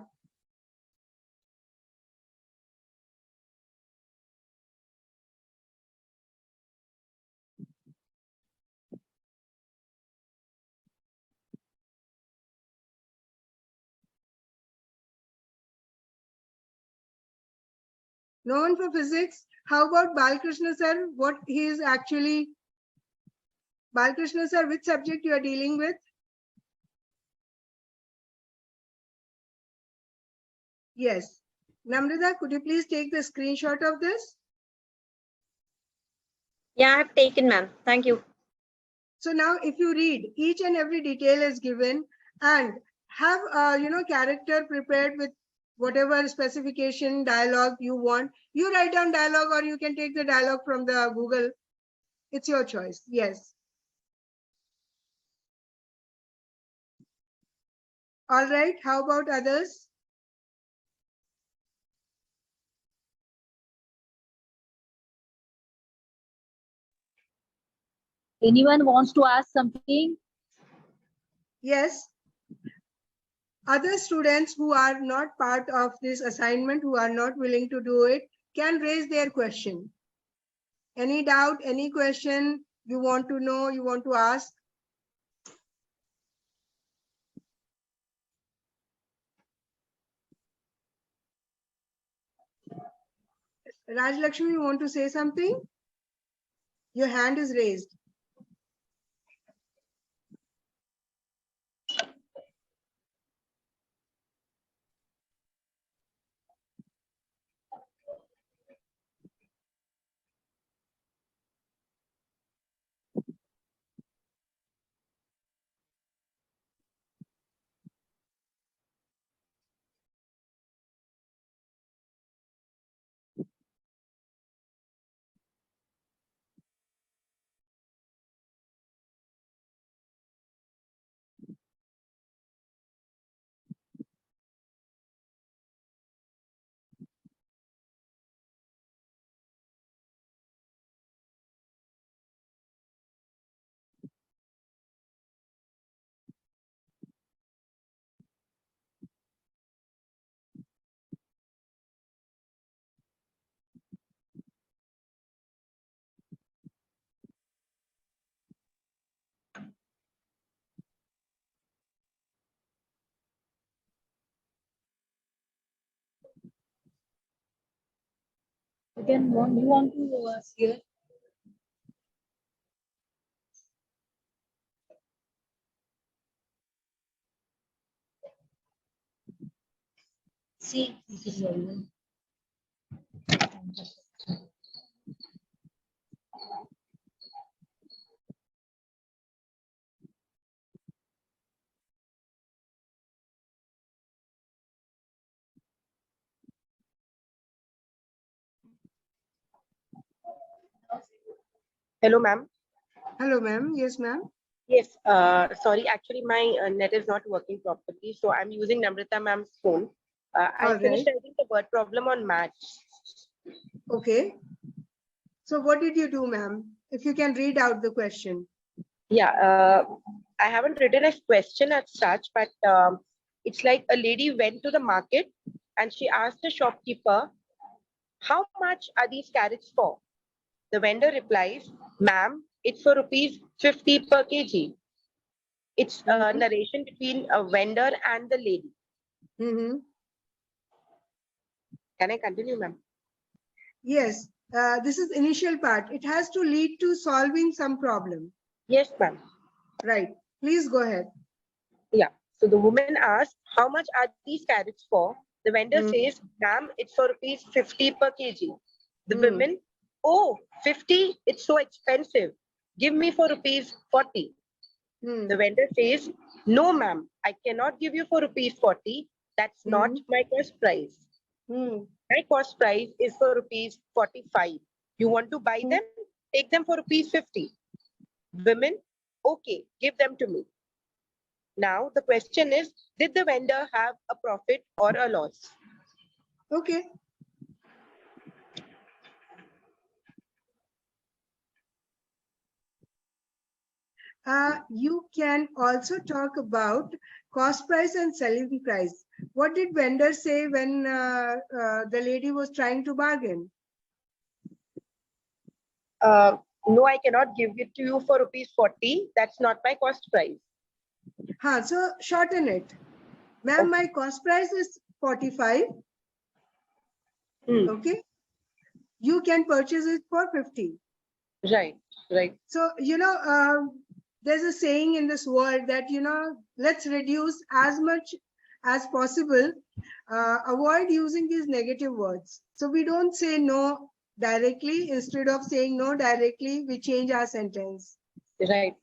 No one for physics. How about Balkrishna sir? What he is actually, Balkrishna sir, which subject you are dealing with? Yes. Namrita, could you please take the screenshot of this? Yeah, I've taken, ma'am. Thank you. So now if you read, each and every detail is given, and have character prepared with whatever specification dialogue you want. You write down dialogue, or you can take the dialogue from the Google. It's your choice. Yes. All right. How about others? Anyone wants to ask something? Yes. Other students who are not part of this assignment, who are not willing to do it, can raise their question. Any doubt, any question you want to know, you want to ask? Raj Lakshmi, you want to say something? Your hand is raised. Again, you want to hear? See, this is yellow. Hello, ma'am. Hello, ma'am. Yes, ma'am. Yes, sorry, actually my net is not working properly. So I'm using Namrata ma'am's phone. I finished writing the word problem on match. Okay. So what did you do, ma'am? If you can read out the question. Yeah, I haven't written a question as such, but it's like a lady went to the market and she asked the shopkeeper, how much are these carrots for? The vendor replies, ma'am, it's for rupees 50 per kg. It's a narration between a vendor and the lady. Can I continue, ma'am? Yes, this is initial part. It has to lead to solving some problem. Yes, ma'am. Right. Please go ahead. Yeah. So the woman asked, how much are these carrots for? The vendor says, ma'am, it's for rupees 50 per kg. The woman, oh, 50, it's so expensive. Give me for rupees 40. The vendor says, no, ma'am, I cannot give you for rupees 40. That's not my cost price. My cost price is for rupees 45. You want to buy them? Take them for rupees 50. Women, okay, give them to me. Now the question is, did the vendor have a profit or a loss? Okay. You can also talk about cost price and selling price. What did vendor say when the lady was trying to bargain? No, I cannot give it to you for rupees 40. That's not my cost price. So shorten it. Ma'am, my cost price is 45. Okay. You can purchase it for 50. Right, right. So, there's a saying in this world that, let's reduce as much as possible, avoid using these negative words. So we don't say no directly. Instead of saying no directly, we change our sentence. Right.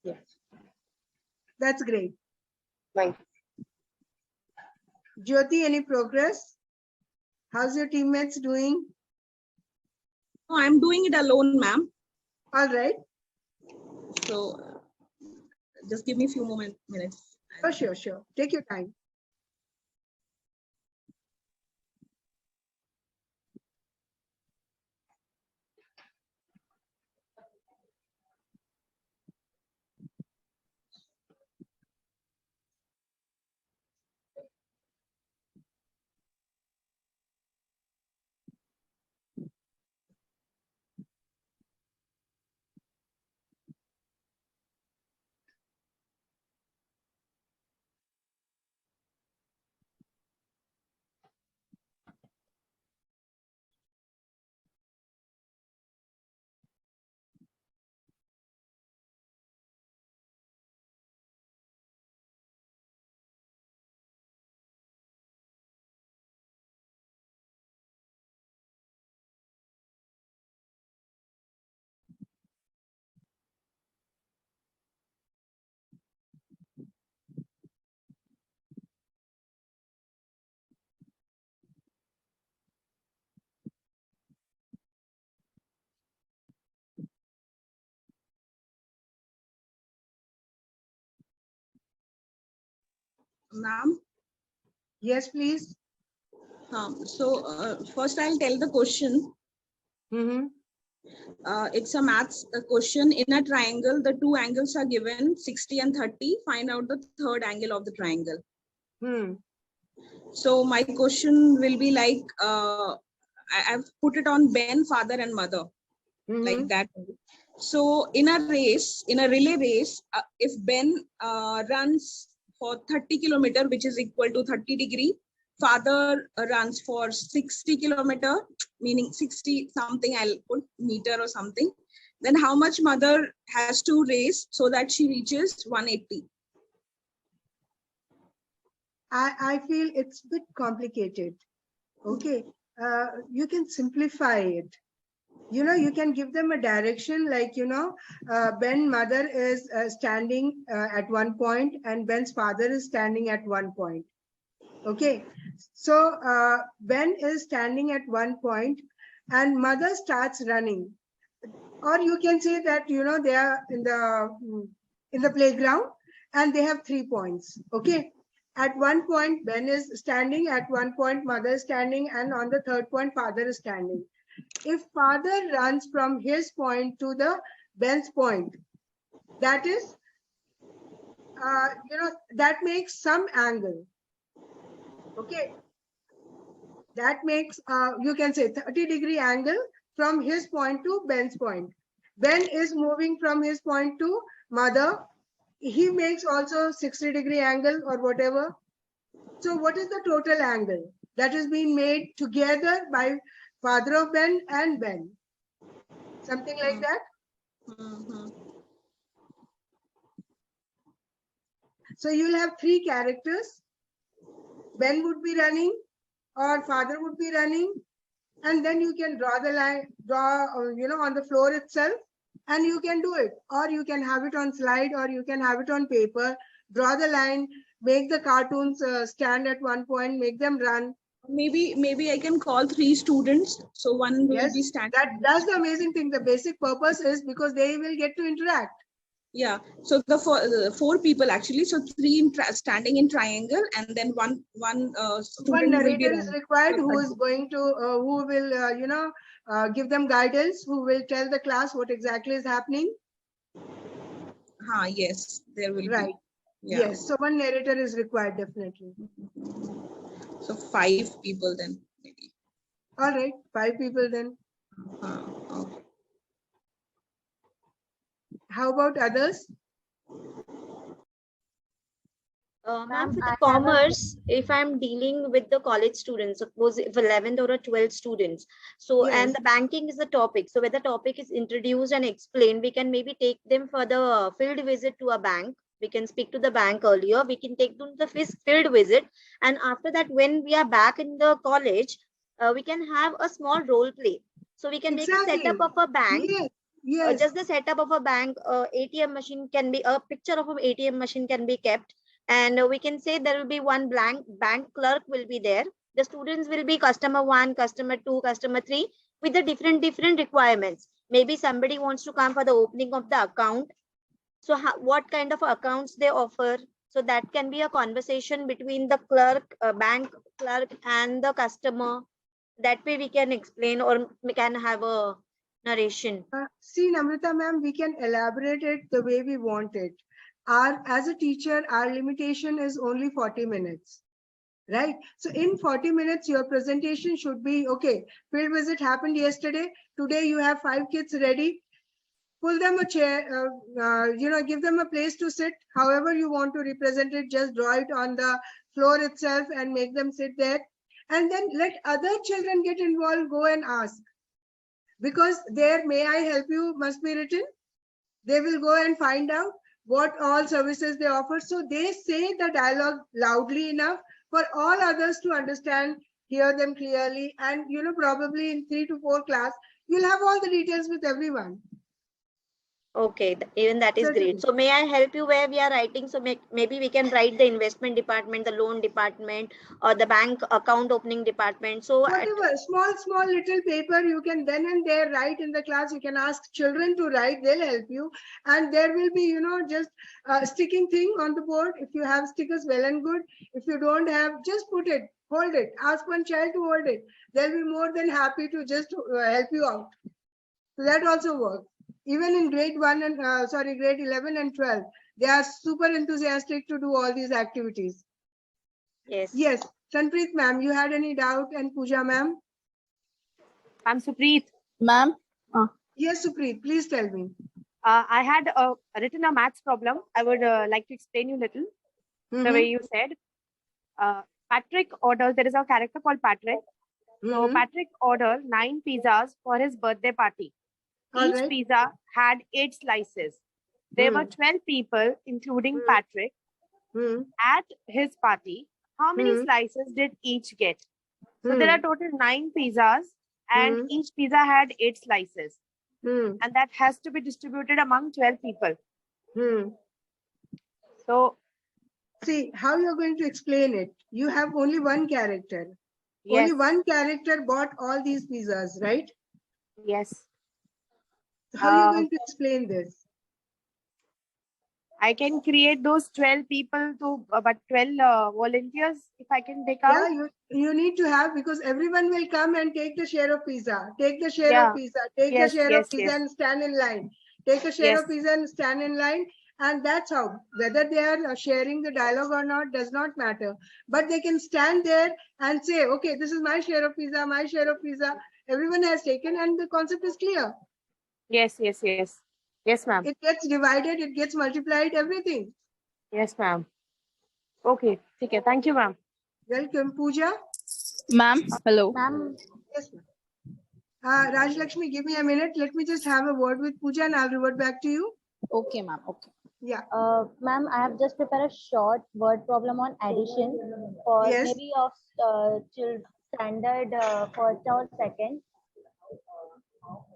Yes. That's great. Thank you. Jyoti, any progress? How's your teammates doing? No, I'm doing it alone, ma'am. All right. So just give me a few more minutes. Oh, sure. Take your time. Ma'am? Yes, please. So first I'll tell the question. It's a maths question. In a triangle, the two angles are given 60 and 30. Find out the third angle of the triangle. So my question will be like, I've put it on Ben, father and mother, like that. So in a relay race, if Ben runs for 30 kilometers, which is equal to 30 degree, father runs for 60 kilometer, meaning 60 something, I'll put meter or something, then how much mother has to race so that she reaches 180? I feel it's a bit complicated. Okay, you can simplify it. You can give them a direction, like, Ben mother is standing at one point and Ben's father is standing at one point. Okay, so Ben is standing at one point and mother starts running. Or you can say that, they are in the playground and they have 3 points. Okay, at one point Ben is standing, at one point mother is standing, and on the third point father is standing. If father runs from his point to the Ben's point, that is, that makes some angle. Okay, that makes, you can say 30-degree angle from his point to Ben's point. Ben is moving from his point to mother. He makes also 60-degree angle or whatever. So what is the total angle that is being made together by father of Ben and Ben? Something like that. So you'll have 3 characters. Ben would be running or father would be running, and then you can draw the line, on the floor itself, and you can do it. Or you can have it on slide, or you can have it on paper, draw the line, make the cartoons stand at one point, make them run. Maybe I can call 3 students. So one will be standing. That's the amazing thing. The basic purpose is because they will get to interact. Yeah, so the 4 people actually, so 3 standing in triangle, and then one narrator is required who is going to who will give them guidance, who will tell the class what exactly is happening. Yes, there will be. Yeah. Yes, so one narrator is required, definitely. So 5 people then, maybe. All right, 5 people then. Okay. How about others? Ma'am, for the commerce, if I'm dealing with the college students, suppose if 11th or 12th students, so and the banking is the topic. So when the topic is introduced and explained, we can maybe take them for the field visit to a bank. We can speak to the bank earlier. We can take them to the field visit, and after that, when we are back in the college, we can have a small role play. So we can make a setup of a bank. Yes. Just the setup of a bank, ATM machine can be, a picture of an ATM machine can be kept, and we can say there will be one blank bank clerk will be there. The students will be customer 1, customer 2, customer 3 with the different requirements. Maybe somebody wants to come for the opening of the account. So what kind of accounts they offer? So that can be a conversation between the clerk, bank clerk, and the customer. That way we can explain, or we can have a narration. See, Namrata ma'am, we can elaborate it the way we want it. As a teacher, our limitation is only 40 minutes, right? So in 40 minutes, your presentation should be, okay, field visit happened yesterday. Today you have 5 kids ready. Pull them a chair, give them a place to sit. However you want to represent it, just draw it on the floor itself and make them sit there. And then let other children get involved, go and ask. Because there, may I help you, must be written. They will go and find out what all services they offer. So they say the dialogue loudly enough for all others to understand, hear them clearly. And, probably in 3 to 4 class, you'll have all the details with everyone. Okay, even that is great. So may I help you where we are writing? So maybe we can write the investment department, the loan department, or the bank account opening department. So whatever, small little paper, you can then and there write in the class. You can ask children to write, they'll help you. And there will be, just a sticking thing on the board. If you have stickers, well and good. If you don't have, just put it, hold it. Ask one child to hold it. They'll be more than happy to just help you out. So that also works. Even in grade 1 and grade 11 and 12, they are super enthusiastic to do all these activities. Yes. Yes. Sanpreet ma'am, you had any doubt? And Pooja ma'am? I'm Supreet. Ma'am? Yes, Supreet, please tell me. I had written a maths problem. I would like to explain you a little the way you said. Patrick orders, there is a character called Patrick. So Patrick ordered 9 pizzas for his birthday party. Each pizza had 8 slices. There were 12 people, including Patrick, at his party. How many slices did each get? So there are total 9 pizzas and each pizza had 8 slices. And that has to be distributed among 12 people. So see how you're going to explain it. You have only one character. Yes. Only one character bought all these pizzas, right? Yes. How are you going to explain this? I can create those 12 people to, but 12 volunteers, if I can take out. Yeah, you need to have, because everyone will come and take the share of pizza. Take the share of pizza. Take the share of pizza and stand in line. Take a share of pizza and stand in line. And that's how, whether they are sharing the dialogue or not does not matter. But they can stand there and say, okay, this is my share of pizza, my share of pizza. Everyone has taken and the concept is clear. Yes. Yes, ma'am. It gets divided, it gets multiplied, everything. Yes, ma'am. Okay. Okay. Thank you, ma'am. Welcome, Pooja. Ma'am, hello. Ma'am, Yes, ma'am. Raj Lakshmi, give me a minute. Let me just have a word with Pooja and I'll revert back to you. Okay, ma'am. Okay. Yeah. ma'am, I have just prepared a short word problem on addition for maybe of standard first or second.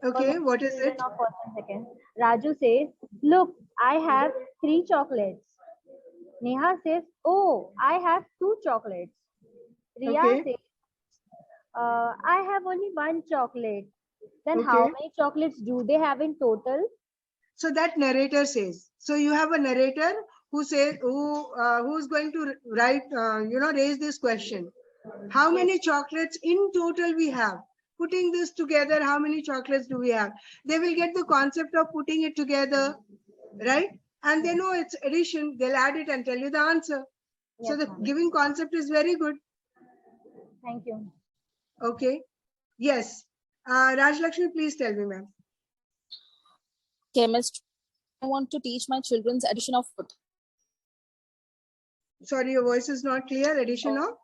Okay, what is it? Of first and second. Raju says, look, I have 3 chocolates. Neha says, oh, I have 2 chocolates. Riya says, I have only 1 chocolate. Then how many chocolates do they have in total? So that narrator says. So you have a narrator who says, who's going to write, raise this question. How many chocolates in total we have? Putting this together, how many chocolates do we have? They will get the concept of putting it together, right? And they know it's addition. They'll add it and tell you the answer. Yes, so the giving concept is very good. Thank you. Okay. Yes. Raj Lakshmi, please tell me, ma'am. Chemistry. I want to teach my children's addition of food. Sorry, your voice is not clear. Addition of?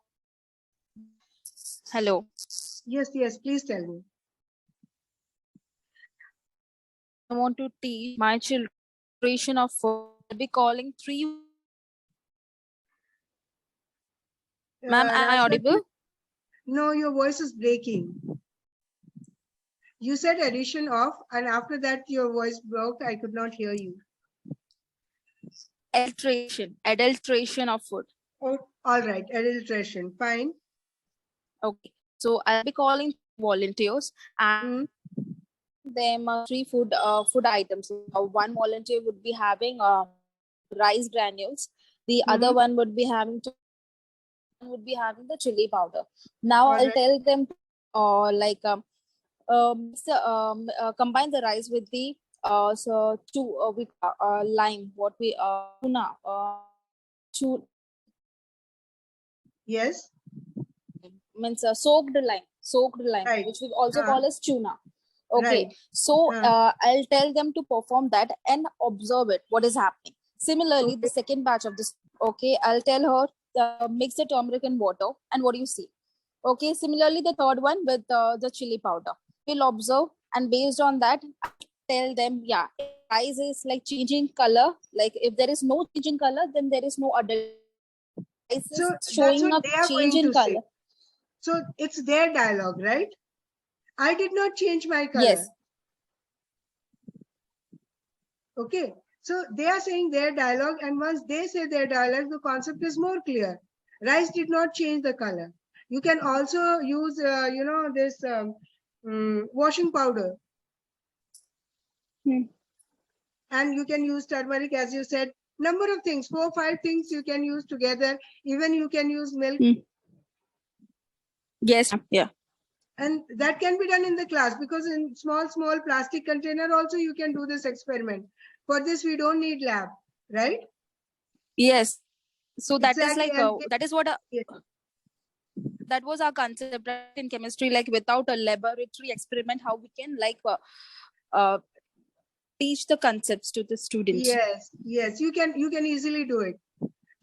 Hello. Yes, please tell me. I want to teach my children addition of food. I'll be calling 3. Ma'am, am I audible? No, your voice is breaking. You said addition of, and after that your voice broke. I could not hear you. Adulteration of food. Oh, all right, adulteration. Fine. Okay, so I'll be calling volunteers and them 3 food items. One volunteer would be having rice granules. The other one would be having the chili powder. Now I'll tell them combine the rice with the lime. What we tuna. Yes. Means soaked lime, right, which we also call as tuna. Okay, right. So I'll tell them to perform that and observe it, what is happening. Similarly, the second batch of this, okay, I'll tell her mix the turmeric and water, and what do you see? Okay, similarly, the third one with the chili powder. We'll observe, and based on that, I'll tell them, yeah, if rice is like changing color, like if there is no change in color, then there is no adult. So showing a change in color. Say. So it's their dialogue, right? I did not change my color. Yes. Okay. So they are saying their dialogue, and once they say their dialogue, the concept is more clear. Rice did not change the color. You can also use, this washing powder. And you can use turmeric, as you said, number of things, 4 or 5 things you can use together. Even you can use milk. Yes. Yeah. And that can be done in the class, because in small plastic container also you can do this experiment. For this, we don't need lab, right? Yes. So that is like, that is what, that was our concept in chemistry, like without a laboratory experiment, how we can like teach the concepts to the students. Yes, you can easily do it.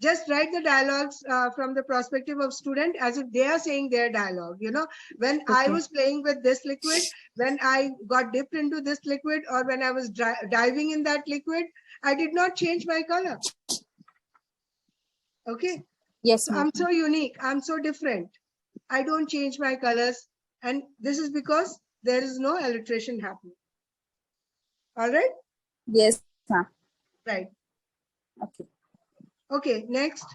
Just write the dialogues from the perspective of student as if they are saying their dialogue. You know, when I was playing with this liquid, when I got dipped into this liquid, or when I was diving in that liquid, I did not change my color. Okay. Yes, so I'm so unique. I'm so different. I don't change my colors. And this is because there is no alliteration happening. All right? Yes, ma'am. Right. Okay. Okay, next.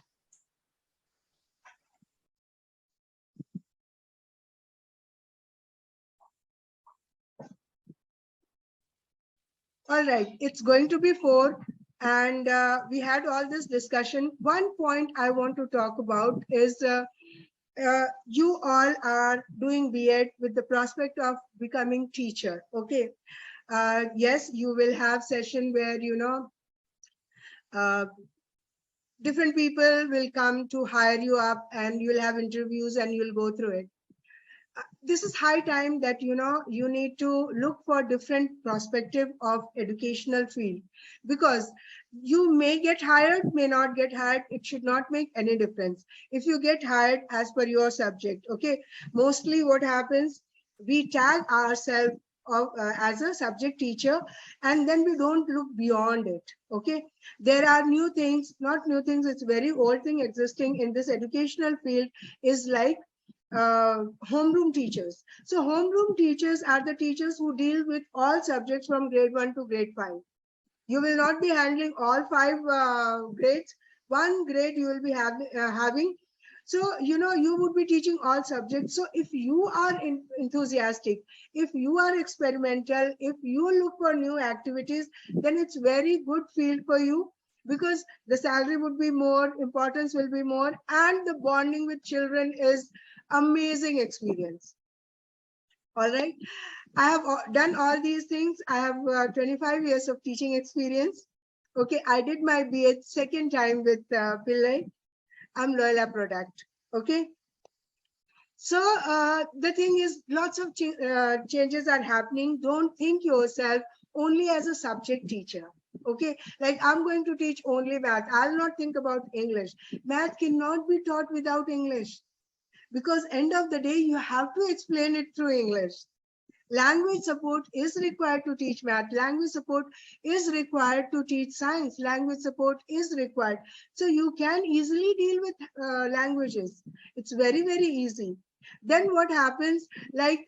All right, it's going to be 4. And we had all this discussion. One point I want to talk about is you all are doing B.Ed with the prospect of becoming teacher. Okay. Yes, you will have session where, you know, different people will come to hire you up, and you'll have interviews and you'll go through it. This is high time that, you know, you need to look for different perspective of educational field, because you may get hired, may not get hired. It should not make any difference if you get hired as per your subject. Okay. Mostly what happens, we tag ourselves as a subject teacher, and then we don't look beyond it. Okay. There are new things, not new things, it's very old thing existing in this educational field, is like homeroom teachers. So homeroom teachers are the teachers who deal with all subjects from grade 1 to grade 5. You will not be handling all 5 grades. One grade you will be having. So, you know, you would be teaching all subjects. So if you are enthusiastic, if you are experimental, if you look for new activities, then it's very good field for you, because the salary would be more, importance will be more, and the bonding with children is amazing experience. All right. I have done all these things. I have 25 years of teaching experience. Okay. I did my B.Ed second time with Pillai. I'm Loyola product. Okay. So the thing is, lots of changes are happening. Don't think yourself only as a subject teacher. Okay, like I'm going to teach only math. I'll not think about English. Math cannot be taught without English, because end of the day, you have to explain it through English. Language support is required to teach math. Language support is required to teach science. Language support is required. So you can easily deal with languages. It's very, very easy. Then what happens, like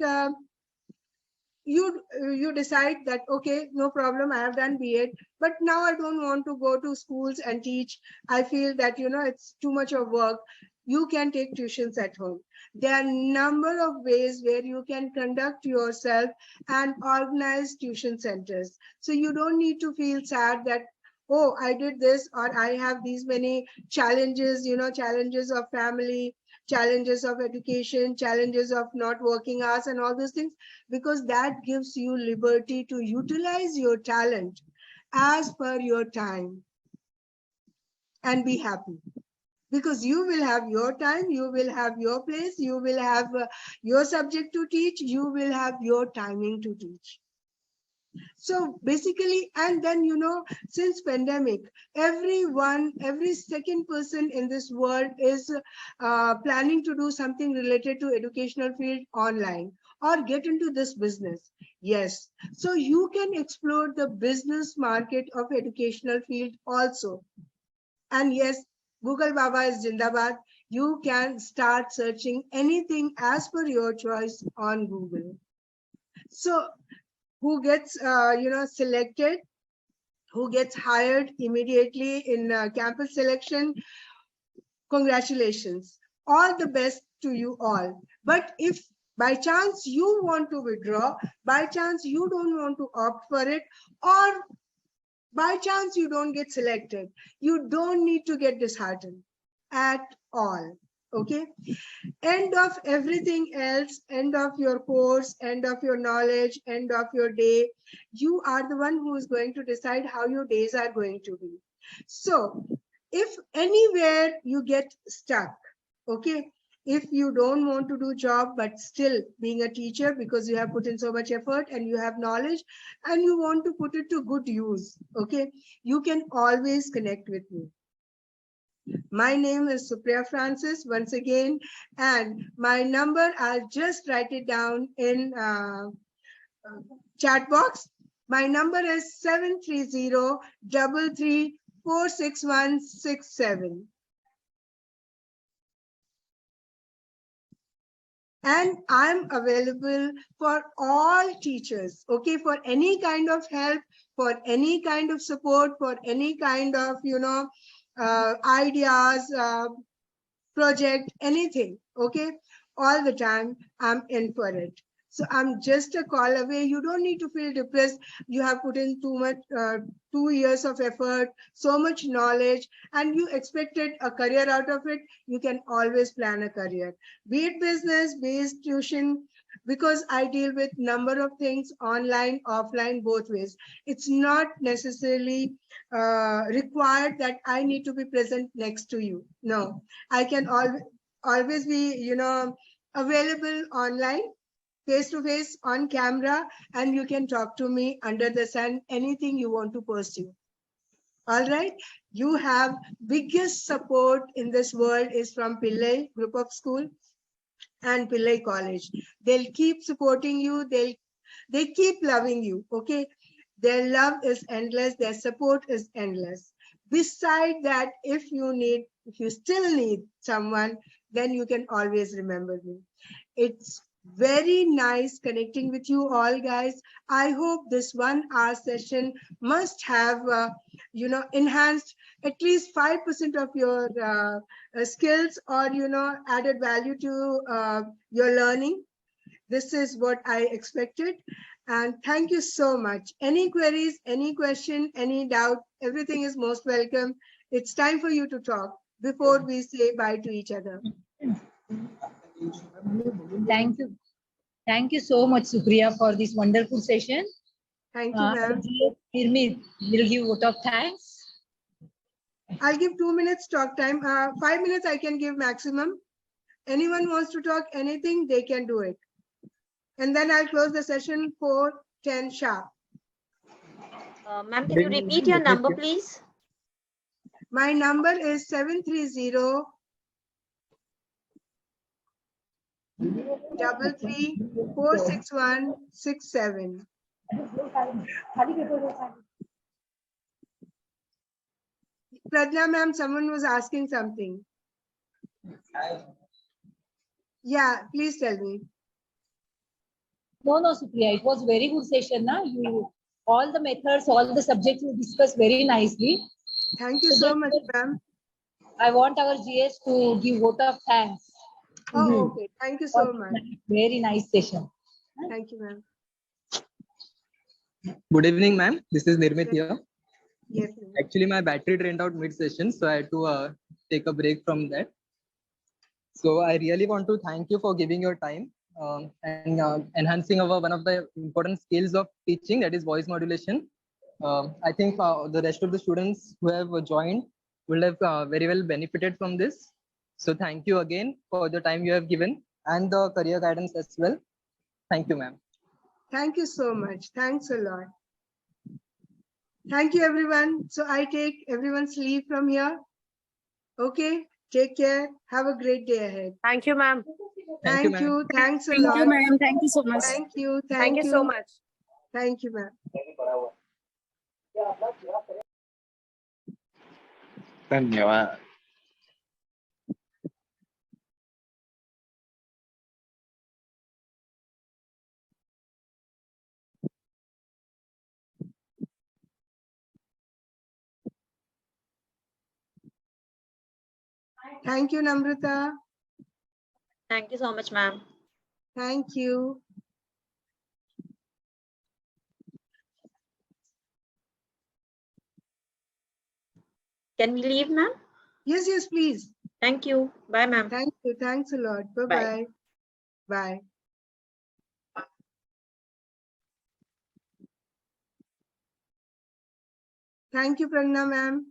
you decide that, okay, no problem, I have done B.Ed, but now I don't want to go to schools and teach. I feel that, you know, it's too much of work. You can take tuitions at home. There are a number of ways where you can conduct yourself and organize tuition centers. So you don't need to feel sad that, oh, I did this, or I have these many challenges, you know, challenges of family, challenges of education, challenges of not working hours and all those things, because that gives you liberty to utilize your talent as per your time and be happy. Because you will have your time, you will have your place, you will have your subject to teach, you will have your timing to teach. So basically, and then, you know, since pandemic, every second person in this world is planning to do something related to educational field online or get into this business. Yes. So you can explore the business market of educational field also. And yes, Google Baba is Jindabad. You can start searching anything as per your choice on Google. So who gets, you know, selected, who gets hired immediately in campus selection, congratulations. All the best to you all. But if by chance you want to withdraw, by chance you don't want to opt for it, or by chance you don't get selected, you don't need to get disheartened at all. Okay. End of everything else, end of your course, end of your knowledge, end of your day. You are the one who is going to decide how your days are going to be. So if anywhere you get stuck, okay, if you don't want to do job, but still being a teacher because you have put in so much effort and you have knowledge and you want to put it to good use, okay, you can always connect with me. My name is Supriya Francis once again, and my number, I'll just write it down in chat box. My number is 730-33-46167. And I'm available for all teachers, okay, for any kind of help, for any kind of support, for any kind of, ideas, project, anything, okay, all the time, I'm in for it. So I'm just a call away. You don't need to feel depressed. You have put in too much, 2 years of effort, so much knowledge, and you expected a career out of it. You can always plan a career, be it business, be it tuition, because I deal with number of things online, offline, both ways. It's not necessarily required that I need to be present next to you. No, I can always be, available online, face to face, on camera, and you can talk to me under the sun, anything you want to pursue. All right. You have biggest support in this world is from Pillai Group of School and Pillai College. They'll keep supporting you. They keep loving you. Okay. Their love is endless. Their support is endless. Beside that, if you still need someone, then you can always remember me. It's very nice connecting with you all, guys. I hope this 1 hour session must have, enhanced at least 5% of your skills, or, added value to your learning. This is what I expected. And thank you so much. Any queries, any question, any doubt, everything is most welcome. It's time for you to talk before we say bye to each other. Thank you. Thank you so much, Supriya, for this wonderful session. Thank you, ma'am. Nirmit will give vote of thanks. I'll give 2 minutes talk time. 5 minutes I can give maximum. Anyone wants to talk anything, they can do it. And then I'll close the session 4:10 sharp. Ma'am, can you repeat your number, please? My number is 730 33-46167. Pradna ma'am, someone was asking something. Yeah, please tell me. No, Supriya, it was very good session. All the methods, all the subjects you discussed very nicely. Thank you so much, ma'am. I want our GS to give vote of thanks. Oh, okay. Thank you so much. Very nice session. Thank you, ma'am. Good evening, ma'am. This is Nirmit here. Yes. Actually, my battery drained out mid-session, so I had to take a break from that. So I really want to thank you for giving your time and enhancing one of the important skills of teaching, that is voice modulation. I think the rest of the students who have joined will have very well benefited from this. So thank you again for the time you have given and the career guidance as well. Thank you, ma'am. Thank you so much. Thanks a lot. Thank you, everyone. So I take everyone's leave from here. Okay. Take care. Have a great day ahead. Thank you, ma'am. Thank you. Thanks a lot. Thank you, ma'am. Thank you so much. Thank you. Thank you so much. Thank you, ma'am. धन्यवाद. Thank you, Namrata. Thank you so much, ma'am. Thank you. Can we leave, ma'am? Yes, please. Thank you. Bye, ma'am. Thank you. Thanks a lot. Bye-bye. Bye. Thank you, Pragna ma'am.